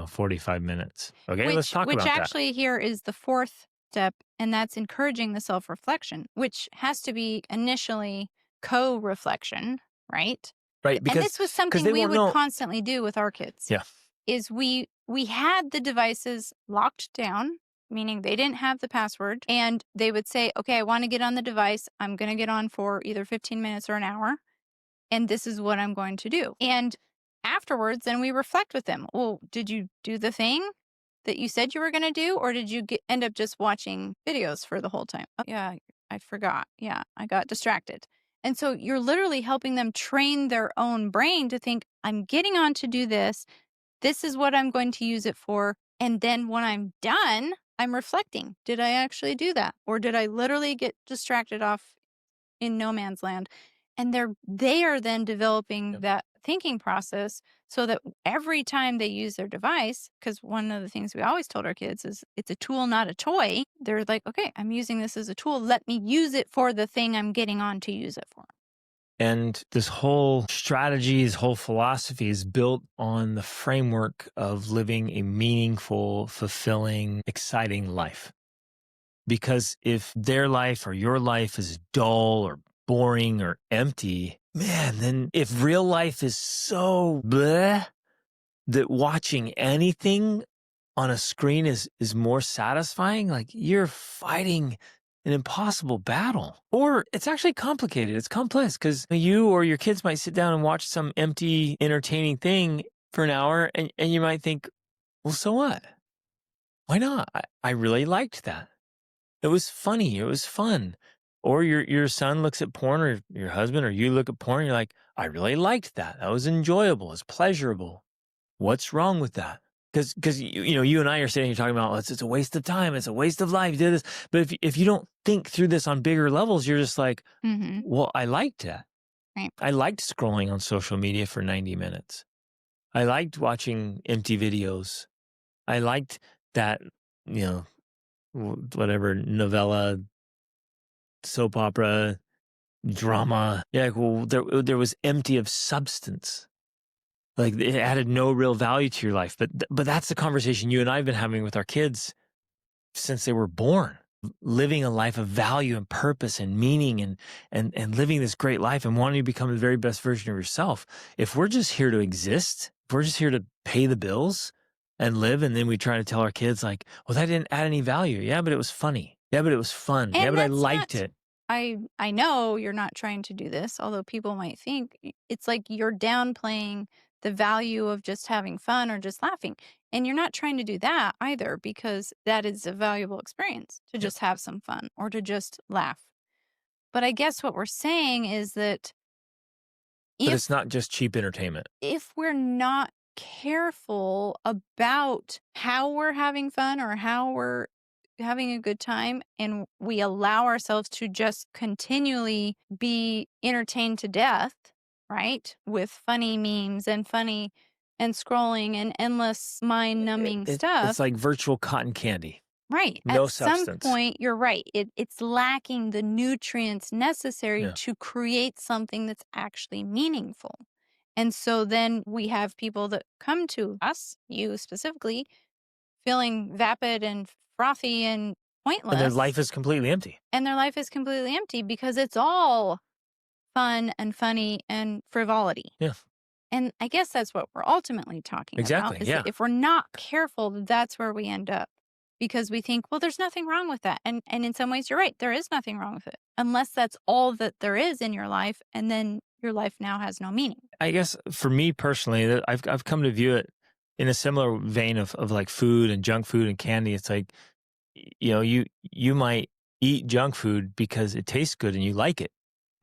45 minutes. Okay, let's talk about that. Which actually here is the fourth step, and that's encouraging the self-reflection, which has to be initially co-reflection, right? Right. And this was something we would constantly do with our kids. Yeah. Is we had the devices locked down, meaning they didn't have the password, and they would say, okay, I want to get on the device. I'm going to get on for either 15 minutes or an hour. And this is what I'm going to do. And afterwards, then we reflect with them. Well, did you do the thing that you said you were going to do, or did you end up just watching videos for the whole time? Oh, yeah, I forgot. Yeah, I got distracted. And so you're literally helping them train their own brain to think, I'm getting on to do this. This is what I'm going to use it for. And then when I'm done, I'm reflecting. Did I actually do that? Or did I literally get distracted off in no man's land? And they are then developing that thinking process so that every time they use their device, because one of the things we always told our kids is it's a tool, not a toy. They're like, okay, I'm using this as a tool. Let me use it for the thing I'm getting on to use it for. And this whole strategy, this whole philosophy is built on the framework of living a meaningful, fulfilling, exciting life. Because if their life or your life is dull or boring or empty, man, then if real life is so bleh, that watching anything on a screen is more satisfying, like you're fighting an impossible battle. Or it's actually complicated. It's complex because you or your kids might sit down and watch some empty, entertaining thing for an hour and you might think, well, so what? Why not? I really liked that. It was funny. It was fun. Or your son looks at porn, or your husband, or you look at porn, and you're like, I really liked that. That was enjoyable. It was pleasurable. What's wrong with that? Because you and I are sitting here talking about it's a waste of time. It's a waste of life. You did this. But if you don't think through this on bigger levels, you're just like, well, I liked that. Right. I liked scrolling on social media for 90 minutes. I liked watching empty videos. I liked that, whatever novella, soap opera, drama. Yeah, well, there was empty of substance. Like it added no real value to your life. But that's the conversation you and I have been having with our kids since they were born. Living a life of value and purpose and meaning and living this great life and wanting to become the very best version of yourself. If we're just here to exist, if we're just here to pay the bills and live, and then we try to tell our kids like, well, that didn't add any value. Yeah, but it was funny. Yeah, but it was fun. And yeah, but I liked it. I know you're not trying to do this, although people might think it's like you're downplaying the value of just having fun or just laughing. And you're not trying to do that either, because that is a valuable experience to just have some fun or to just laugh. But I guess what we're saying is that But it's not just cheap entertainment. If we're not careful about how we're having fun or how we're having a good time, and we allow ourselves to just continually be entertained to death, right? With funny memes and funny and scrolling and endless mind-numbing stuff. It's like virtual cotton candy. Right. No At substance. some point, you're right. It's lacking the nutrients necessary to create something that's actually meaningful. And so then we have people that come to us, you specifically, feeling vapid and frothy and pointless. And their life is completely empty. Because it's all fun and funny and frivolity. Yeah. And I guess that's what we're ultimately talking about. Is that if we're not careful, that's where we end up. Because we think, well, there's nothing wrong with that. And in some ways, you're right. There is nothing wrong with it. Unless that's all that there is in your life. And then your life now has no meaning. I guess for me personally, I've come to view it in a similar vein of like food and junk food and candy. It's like, you might eat junk food because it tastes good and you like it,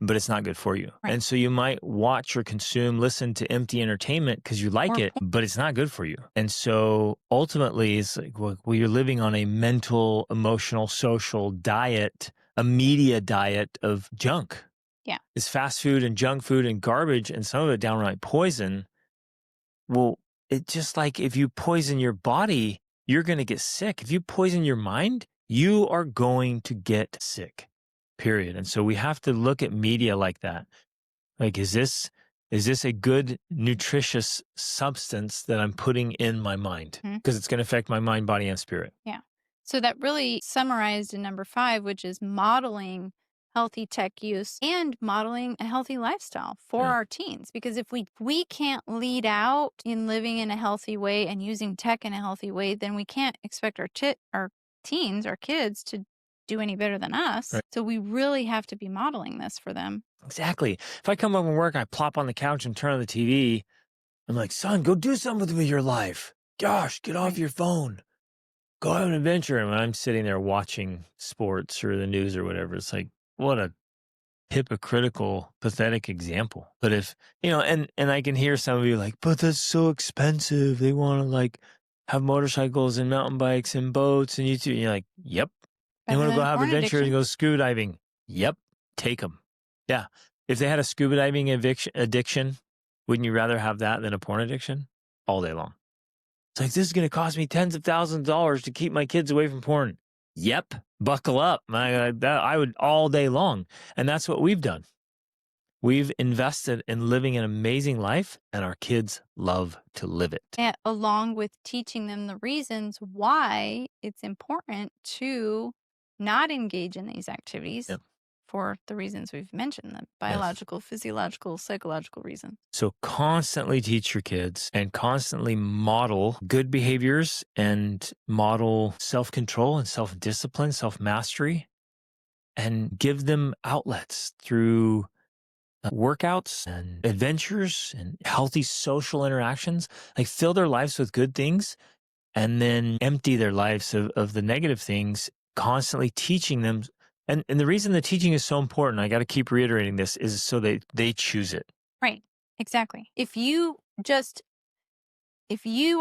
but it's not good for you. Right. And so you might watch or listen to empty entertainment because you like it, but it's not good for you. And so ultimately it's like, well, you're living on a mental, emotional, social diet, a media diet of junk. Yeah. It's fast food and junk food and garbage, and some of it downright poison. Well, it's just like if you poison your body, you're going to get sick. If you poison your mind, you are going to get sick. Period. And so we have to look at media like that. Like, is this a good, nutritious substance that I'm putting in my mind? Because it's going to affect my mind, body, and spirit. Yeah. So that really summarized in number 5, which is modeling healthy tech use and modeling a healthy lifestyle for our teens. Because if we can't lead out in living in a healthy way and using tech in a healthy way, then we can't expect our teens, our kids, to do any better than us. Right. So we really have to be modeling this for them. Exactly. If I come home from work, I plop on the couch and turn on the TV, I'm like, son, go do something with your life. Gosh, get off your phone. Go have an adventure. And when I'm sitting there watching sports or the news or whatever, it's like, what a hypocritical, pathetic example. But if, and I can hear some of you like, but that's so expensive. They want to like have motorcycles and mountain bikes and boats and YouTube. And you're like, yep. They want to go have adventure and go scuba diving. Yep. Take them. Yeah. If they had a scuba diving addiction, wouldn't you rather have that than a porn addiction? All day long. It's like, this is going to cost me tens of thousands of dollars to keep my kids away from porn. Yep. Buckle up. I would all day long. And that's what we've done. We've invested in living an amazing life, and our kids love to live it. And along with teaching them the reasons why it's important to not engage in these activities. Yep. For the reasons we've mentioned, the biological, physiological, psychological reasons. So constantly teach your kids and constantly model good behaviors and model self-control and self-discipline, self-mastery, and give them outlets through workouts and adventures and healthy social interactions. Like fill their lives with good things and then empty their lives of the negative things, constantly teaching them. And the reason the teaching is so important, I got to keep reiterating this, is so they choose it. Right. Exactly. If you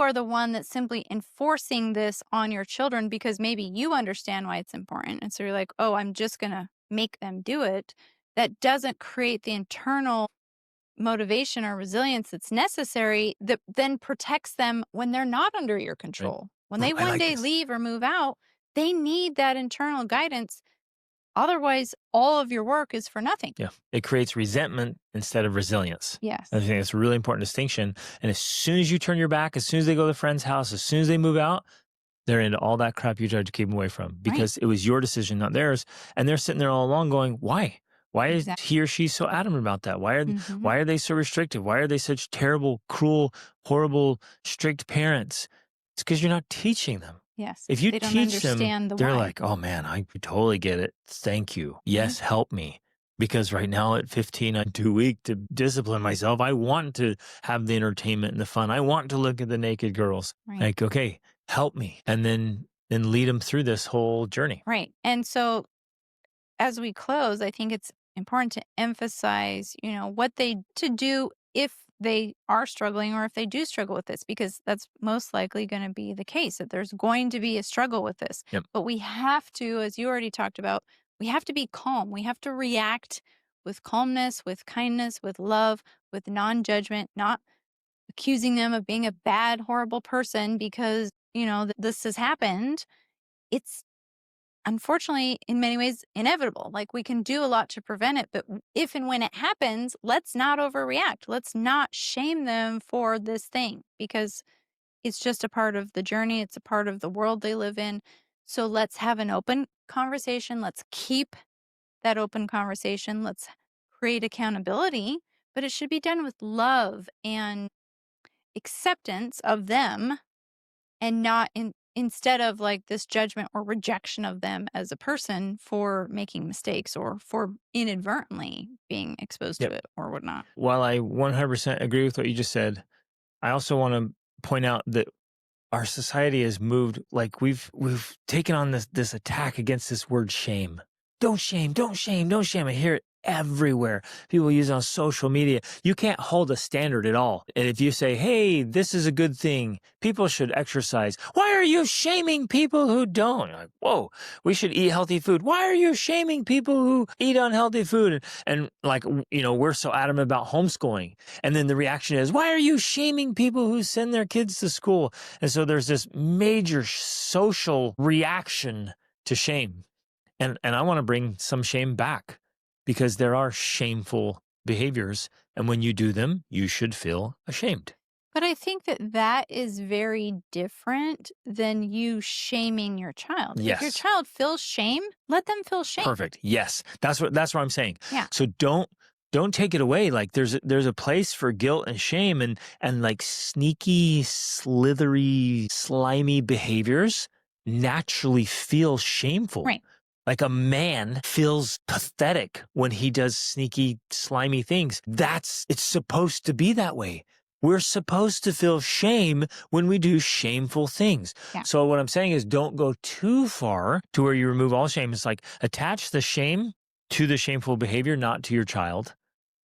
are the one that's simply enforcing this on your children because maybe you understand why it's important, and so you're like, oh, I'm just going to make them do it, that doesn't create the internal motivation or resilience that's necessary that then protects them when they're not under your control. Right. When they one day leave or move out, they need that internal guidance. Otherwise, all of your work is for nothing. Yeah. It creates resentment instead of resilience. Yes. I think it's a really important distinction. And as soon as you turn your back, as soon as they go to a friend's house, as soon as they move out, they're into all that crap you tried to keep them away from because it was your decision, not theirs. And they're sitting there all along going, why? Why is he or she so adamant about that? Why are they so restrictive? Why are they such terrible, cruel, horrible, strict parents? It's because you're not teaching them. Yes. If you teach them, they're like, oh man, I totally get it. Thank you. Yes, help me. Because right now at 15, I'm too weak to discipline myself. I want to have the entertainment and the fun. I want to look at the naked girls. Right. Like, okay, help me. And then lead them through this whole journey. Right. And so as we close, I think it's important to emphasize, what they to do if they are struggling or if they do struggle with this, because that's most likely going to be the case, that there's going to be a struggle with this. Yep. But we have to, as you already talked about, we have to be calm. We have to react with calmness, with kindness, with love, with non-judgment, not accusing them of being a bad, horrible person because, this has happened. It's unfortunately, in many ways, inevitable. Like we can do a lot to prevent it, but if and when it happens, let's not overreact. Let's not shame them for this thing because it's just a part of the journey. It's a part of the world they live in. So let's have an open conversation. Let's keep that open conversation. Let's create accountability, but it should be done with love and acceptance of them and not instead of like this judgment or rejection of them as a person for making mistakes or for inadvertently being exposed to it or whatnot. While I 100% agree with what you just said, I also want to point out that our society has moved, like we've taken on this attack against this word shame. Don't shame, don't shame, don't shame. I hear it everywhere. People use it on social media. You can't hold a standard at all. And if you say, hey, this is a good thing, people should exercise. Why are you shaming people who don't? Like, whoa, we should eat healthy food. Why are you shaming people who eat unhealthy food? And like, we're so adamant about homeschooling. And then the reaction is, why are you shaming people who send their kids to school? And so there's this major social reaction to shame. And I want to bring some shame back because there are shameful behaviors. And when you do them, you should feel ashamed. But I think that is very different than you shaming your child. Yes. If your child feels shame, let them feel shame. Perfect. Yes. That's what I'm saying. Yeah. So don't take it away. Like there's a place for guilt and shame and like sneaky, slithery, slimy behaviors naturally feel shameful. Right. Like a man feels pathetic when he does sneaky, slimy things. It's supposed to be that way. We're supposed to feel shame when we do shameful things. Yeah. So what I'm saying is don't go too far to where you remove all shame. It's like attach the shame to the shameful behavior, not to your child,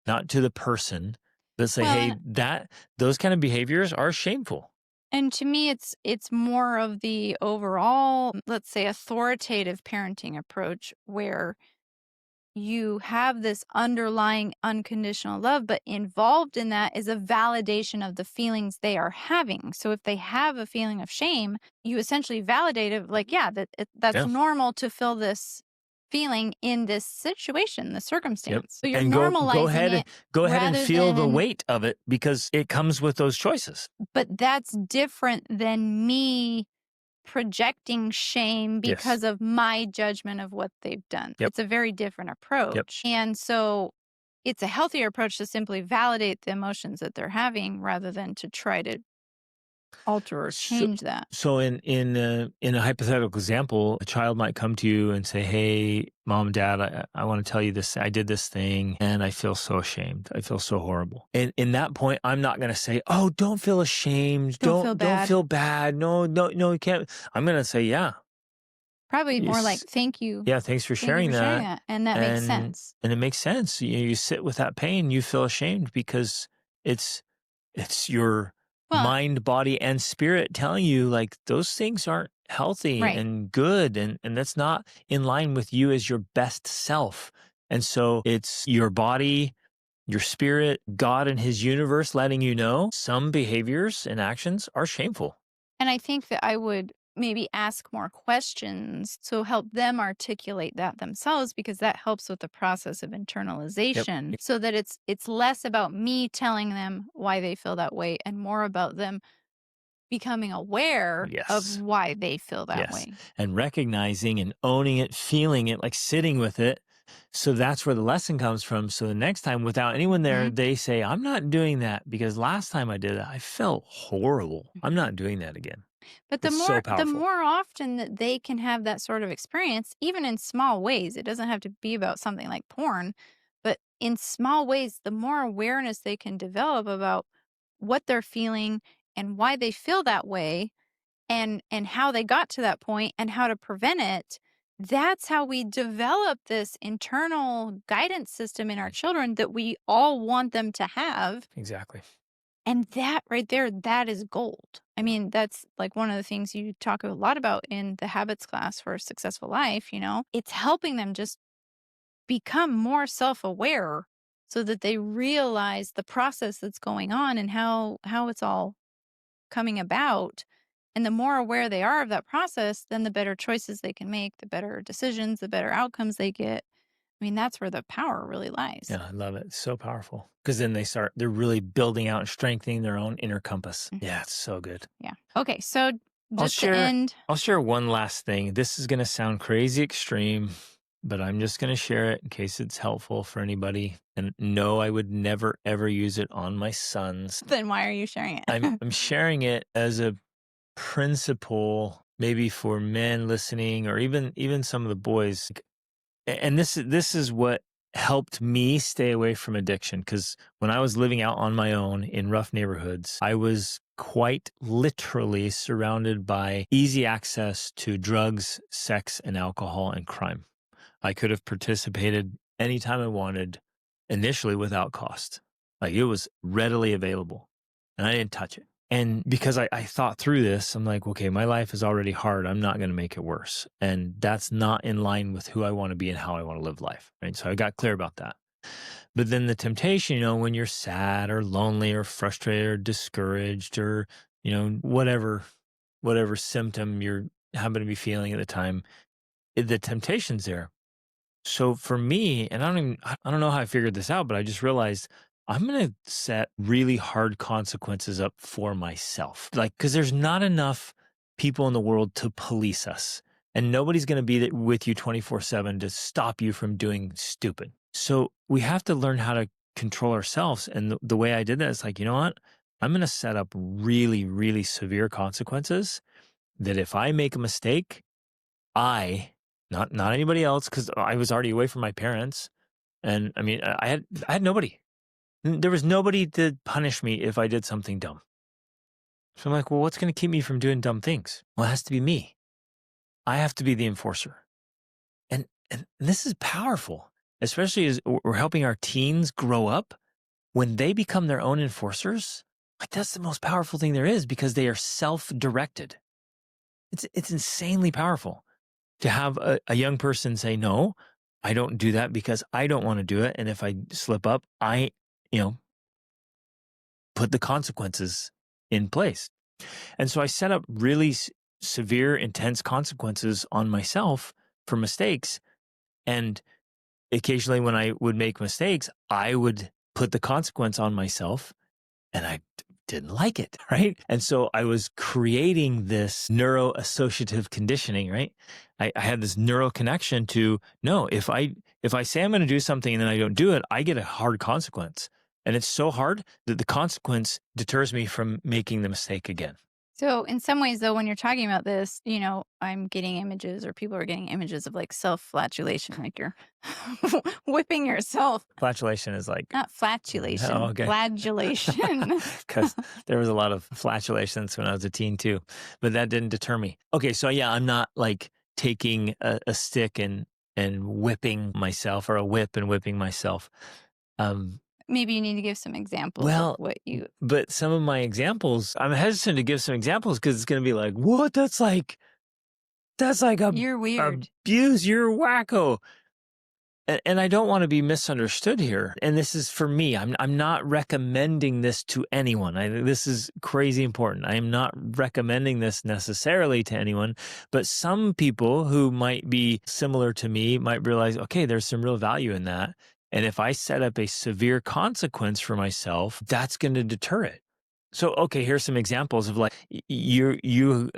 not to the person. But say, Well, hey, those kind of behaviors are shameful. and to me, it's more of the overall, let's say, authoritative parenting approach where you have this underlying unconditional love, but involved in that is a validation of the feelings they are having. So if they have a feeling of shame, you essentially validate it, like, yeah, that's Yeah. normal to feel this feeling in this situation, the circumstance. So you're And normalizing it go ahead and rather feel the than, weight of it because it comes with those choices. but that's different than me projecting shame Yes. because of my judgment of what they've done. Yep. It's a very different approach. And so it's a healthier approach to simply validate the emotions that they're having rather than to try to alter or change that. So in a hypothetical example, a child might come to you and say, "Hey, mom, dad, I want to tell you this. I did this thing, and I feel so ashamed. I feel so horrible." And in that point, I'm not going to say, "Oh, don't feel ashamed. Don't feel bad. Don't feel bad. No, you can't." I'm going to say, "Yeah, Probably more like, thank you. yeah, thanks for Thank you sharing for that." sharing that. And that makes sense. And it makes sense. You sit with that pain. You feel ashamed because it's your Well, mind, body, and spirit telling you like those things aren't healthy Right. and good, and that's not in line with you as your best self. And so it's your body, your spirit, God and his universe letting you know some behaviors and actions are shameful. and I think that I would maybe ask more questions to help them articulate that themselves, because that helps with the process of internalization, so that it's less about me telling them why they feel that way and more about them becoming aware Yes. of why they feel that Yes. way. And recognizing and owning it, feeling it, like sitting with it. So that's where the lesson comes from. So the next time, without anyone there, they say, "I'm not doing that because last time I did it, I felt horrible. I'm not doing that again." But the It's so more powerful. often that they can have that sort of experience, even in small ways, it doesn't have to be about something like porn, but in small ways, the more awareness they can develop about what they're feeling and why they feel that way, and how they got to that point and how to prevent it. That's how we develop this internal guidance system in our children that we all want them to have. Exactly. And that right there, that is gold. I mean, that's like one of the things you talk a lot about in the habits class for a successful life, It's helping them just become more self-aware so that they realize the process that's going on and how it's all coming about. And the more aware they are of that process, then the better choices they can make, the better decisions, the better outcomes they get. I mean, that's where the power really lies. Yeah, I love it. It's so powerful. Because then they're really building out and strengthening their own inner compass. Yeah, it's so good. Yeah. Okay. So just to share- end, I'll share one last thing. This is going to sound crazy extreme, but I'm just going to share it in case it's helpful for anybody. And no, I would never, ever use it on my sons. then why are you sharing it? I'm sharing it as a principle, maybe for men listening, or even some of the boys. And this is what helped me stay away from addiction, because when I was living out on my own in rough neighborhoods, I was quite literally surrounded by easy access to drugs, sex, and alcohol and crime. I could have participated anytime I wanted, initially without cost. Like, it was readily available, and I didn't touch it. And because I thought through this, I'm like, okay, my life is already hard. I'm not going to make it worse. And that's not in line with who I want to be and how I want to live life. Right. So I got clear about that. But then the temptation, when you're sad or lonely or frustrated or discouraged or, whatever symptom you're happen to be feeling at the time, the temptation's there. So for me, and I don't know how I figured this out, but I just realized I'm going to set really hard consequences up for myself. Like, because there's not enough people in the world to police us, and nobody's going to be with you 24/7 to stop you from doing stupid. So we have to learn how to control ourselves. And the way I did that is like, you know what? I'm going to set up really, really severe consequences that if I make a mistake, not anybody else, because I was already away from my parents. And I mean, I had nobody. There was nobody to punish me if I did something dumb. So I'm like, well, what's going to keep me from doing dumb things? Well, it has to be me. I have to be the enforcer. And this is powerful, especially as we're helping our teens grow up. When they become their own enforcers, like that's the most powerful thing there is, because they are self-directed. It's insanely powerful to have a young person say, no, I don't do that because I don't want to do it. And if I slip up, I, put the consequences in place. And so I set up really severe, intense consequences on myself for mistakes. And occasionally when I would make mistakes, I would put the consequence on myself, and I didn't like it, right? And so I was creating this neuroassociative conditioning, right? I had this neural connection to, no, if I say I'm going to do something and then I don't do it, I get a hard consequence. And it's so hard that the consequence deters me from making the mistake again. So in some ways, though, when you're talking about this, I'm getting images, or people are getting images of like self-flatulation, like you're whipping yourself. Flatulation is like... Not flatulation, Oh, okay. flagellation. Because there was a lot of flatulations when I was a teen too, but that didn't deter me. Okay, so yeah, I'm not like taking a stick and whipping myself, or a whip and whipping myself. Maybe you need to give some examples of what you... But some of my examples, I'm hesitant to give some examples because it's going to be like, what? That's like You're weird. Abuse. You're wacko. And I don't want to be misunderstood here. And this is for me. I'm not recommending this to anyone. This is crazy important. I am not recommending this necessarily to anyone, but some people who might be similar to me might realize, okay, there's some real value in that. And if I set up a severe consequence for myself, that's going to deter it. So, okay, here's some examples of like you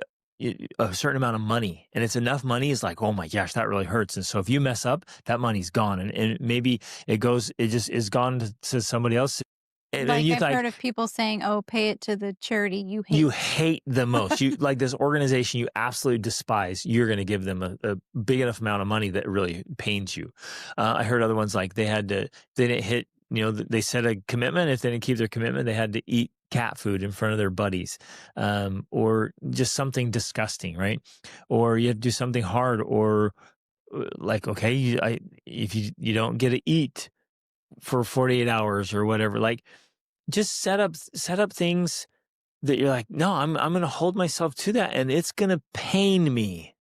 a certain amount of money, and it's enough money is like, oh my gosh, that really hurts. And so if you mess up, that money's gone, and maybe it just is gone to somebody else. And like I've heard of people saying, oh, pay it to the charity you hate. You hate the most. You like this organization you absolutely despise. You're going to give them a big enough amount of money that really pains you. I heard other ones like they didn't hit, they set a commitment. If they didn't keep their commitment, they had to eat cat food in front of their buddies, or just something disgusting, right? Or you have to do something hard, or like, okay, if you don't get to eat for 48 hours or whatever, like just set up things that you're like, no, I'm going to hold myself to that, and it's going to pain me.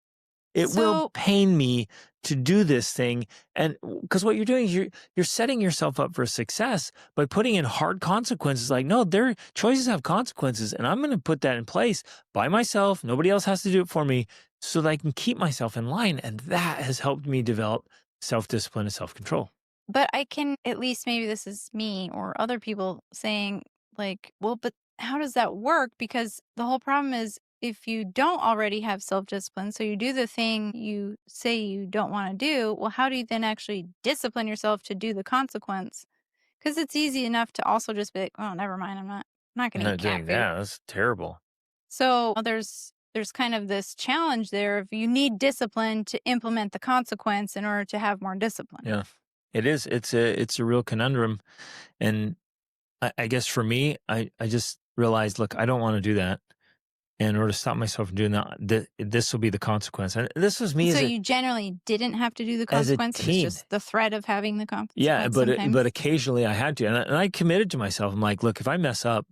It will pain me to do this thing. And because what you're doing is you're setting yourself up for success by putting in hard consequences. Like, no, their choices have consequences, and I'm going to put that in place by myself. Nobody else has to do it for me, so that I can keep myself in line. And that has helped me develop self-discipline and self-control. But I can, at least maybe this is me or other people saying like, well, but how does that work? Because the whole problem is, if you don't already have self-discipline, so you do the thing you say you don't want to do, well, how do you then actually discipline yourself to do the consequence? Because it's easy enough to also just be like, oh, never mind, I'm not going to eat cat food. Yeah, that's terrible. So there's kind of this challenge there of you need discipline to implement the consequence in order to have more discipline. Yeah, it is. It's a real conundrum. And I guess for me, I just realized, look, I don't want to do that. In order to stop myself from doing that, this will be the consequence. And this was me. So you generally didn't have to do the consequence. It was just the threat of having the consequence. Yeah, but occasionally I had to, and I committed to myself. I'm like, look, if I mess up,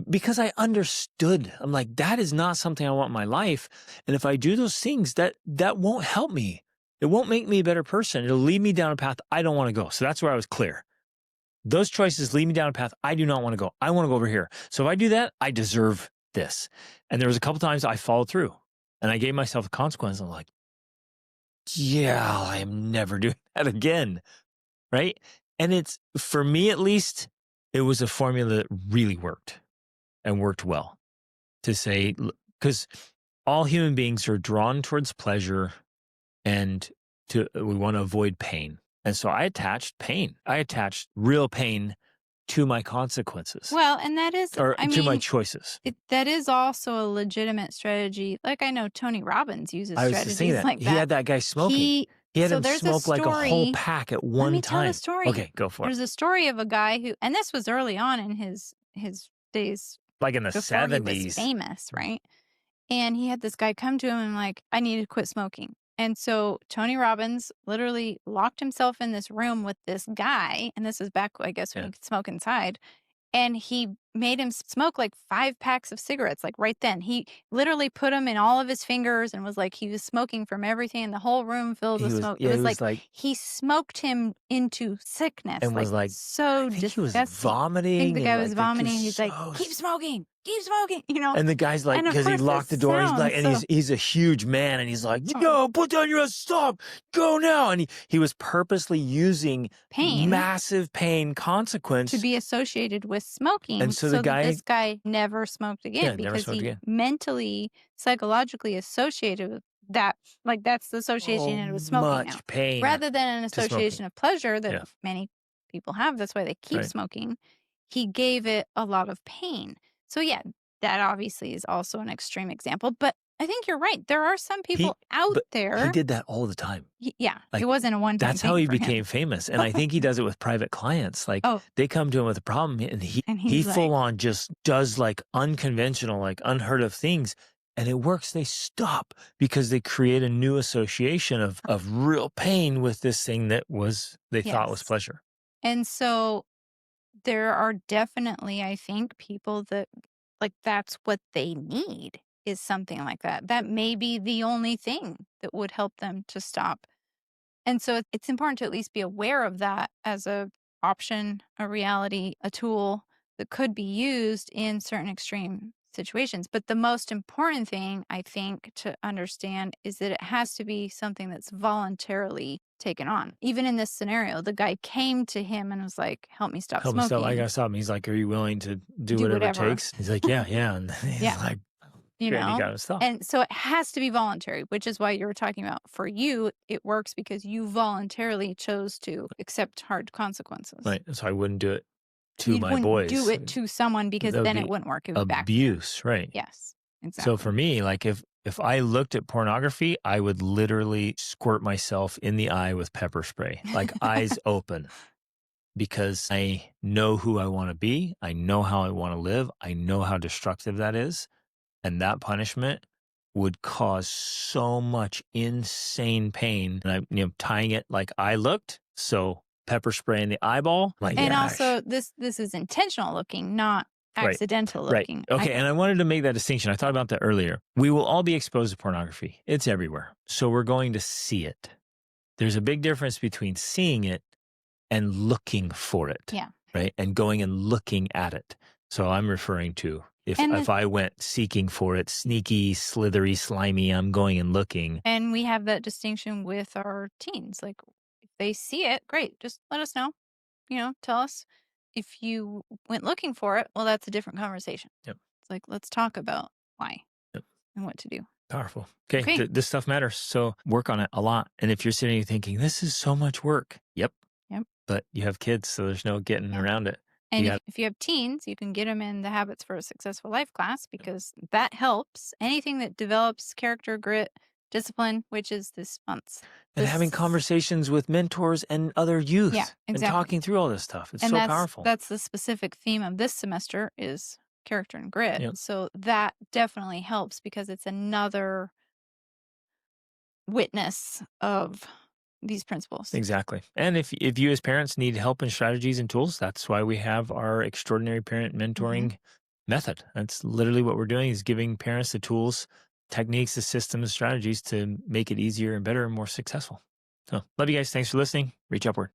because I understood, I'm like, that is not something I want in my life. And if I do those things, that won't help me. It won't make me a better person. It'll lead me down a path I don't want to go. So that's where I was clear. Those choices lead me down a path I do not want to go. I want to go over here. So if I do that, I deserve this. And there was a couple times I followed through, and I gave myself a consequence. I'm like, yeah, I am never doing that again. Right. And it's, for me at least, it was a formula that really worked and worked well, to say, because all human beings are drawn towards pleasure, and we want to avoid pain. And so I attached pain. I attached real pain to my consequences. Well, and that is, to my choices. That is also a legitimate strategy. Like, I know Tony Robbins uses strategies like that. He had that guy smoking. He had So him there's a smoke like a whole story. pack at Let one me tell the time. story. Okay, go for it. There's a story of a guy who, and this was early on in his days Like in the before he was 70s. famous, right? And he had this guy come to him and like, I need to quit smoking. And so Tony Robbins literally locked himself in this room with this guy. And this was back, I guess, when Yeah. you could smoke inside. And he made him smoke like 5 packs of cigarettes, like right then. He literally put them in all of his fingers and was like, he was smoking from everything, and the whole room filled with smoke. It was like he smoked him into sickness, and was like so I think he was disgusting. I vomiting. think the guy and, was like, vomiting. He's so like, keep smoking, you know. And the guy's like, And of because he course locked the this door, he's like, and sounds he's a huge man, and he's like, no, put down your stop, go now. And he was purposely using pain, massive pain consequence to be associated with smoking, And so so the guy- that this guy never smoked again, Yeah, never because smoked he again. mentally, psychologically associated with that. Like that's the association with smoking now, much pain rather than an to smoking. association of pleasure that Yeah. many people have. That's why they keep Right. smoking. He gave it a lot of pain. So yeah, that obviously is also an extreme example. But I think you're right. There are some people out there. He did that all the time. Yeah, Like, it wasn't a one-time That's how thing he for him. became famous. And I think he does it with private clients. Like Oh. they come to him with a problem and he he's like- full on just does like unconventional, like unheard of things. And it works. They stop because they create a new association of real pain with this thing that they thought was Yes. pleasure. And so there are definitely, I think, people that like that's what they need is something like that. That may be the only thing that would help them to stop. And so it's important to at least be aware of that as a option, a reality, a tool that could be used in certain extreme situations. But the most important thing, I think, to understand is that it has to be something that's voluntarily taken on. Even in this scenario, the guy came to him and was like, help me stop Help me smoking. stop. I got to stop him. He's like, are you willing to do Do whatever it whatever. takes? He's like, yeah. And he's Yeah. like, You "Great, know, you got to stop. and so it has to be voluntary, which is why you were talking about for you, it works because you voluntarily chose to accept hard consequences. Right. So I wouldn't do it to You my wouldn't boys. do it to someone because That would then be it wouldn't work. It would back. Abuse, right. Yes, exactly. So for me, like if I looked at pornography, I would literally squirt myself in the eye with pepper spray, like eyes open, because I know who I want to be. I know how I want to live. I know how destructive that is. And that punishment would cause so much insane pain. And I'm tying it like I looked. So pepper spray in the eyeball. Like, and gosh. also this is intentional looking, not accidental Right. looking. Okay. And I wanted to make that distinction. I thought about that earlier. We will all be exposed to pornography. It's everywhere. So we're going to see it. There's a big difference between seeing it and looking for it. Yeah. Right. And going and looking at it. So I'm referring to if I went seeking for it, sneaky, slithery, slimy, I'm going and looking. And we have that distinction with our teens. Like if they see it, great. Just let us know. Tell us. If you went looking for it, well, that's a different conversation. Yep. It's like, let's talk about why and what to do. Powerful. Okay. This stuff matters. So work on it a lot. And if you're sitting here thinking, this is so much work. Yep. But you have kids, so there's no getting around it. And if you have teens, you can get them in the Habits for a Successful Life class because that helps. Anything that develops character, grit, discipline, which is this month's. And having conversations with mentors and other youth. Yeah, exactly. And talking through all this stuff. It's so powerful. That's the specific theme of this semester is character and grit. Yep. So that definitely helps because it's another witness of these principles. Exactly. And if you as parents need help and strategies and tools, that's why we have our extraordinary parent mentoring method. That's literally what we're doing is giving parents the tools, techniques, the systems, strategies to make it easier and better and more successful. So love you guys. Thanks for listening. Reach upward.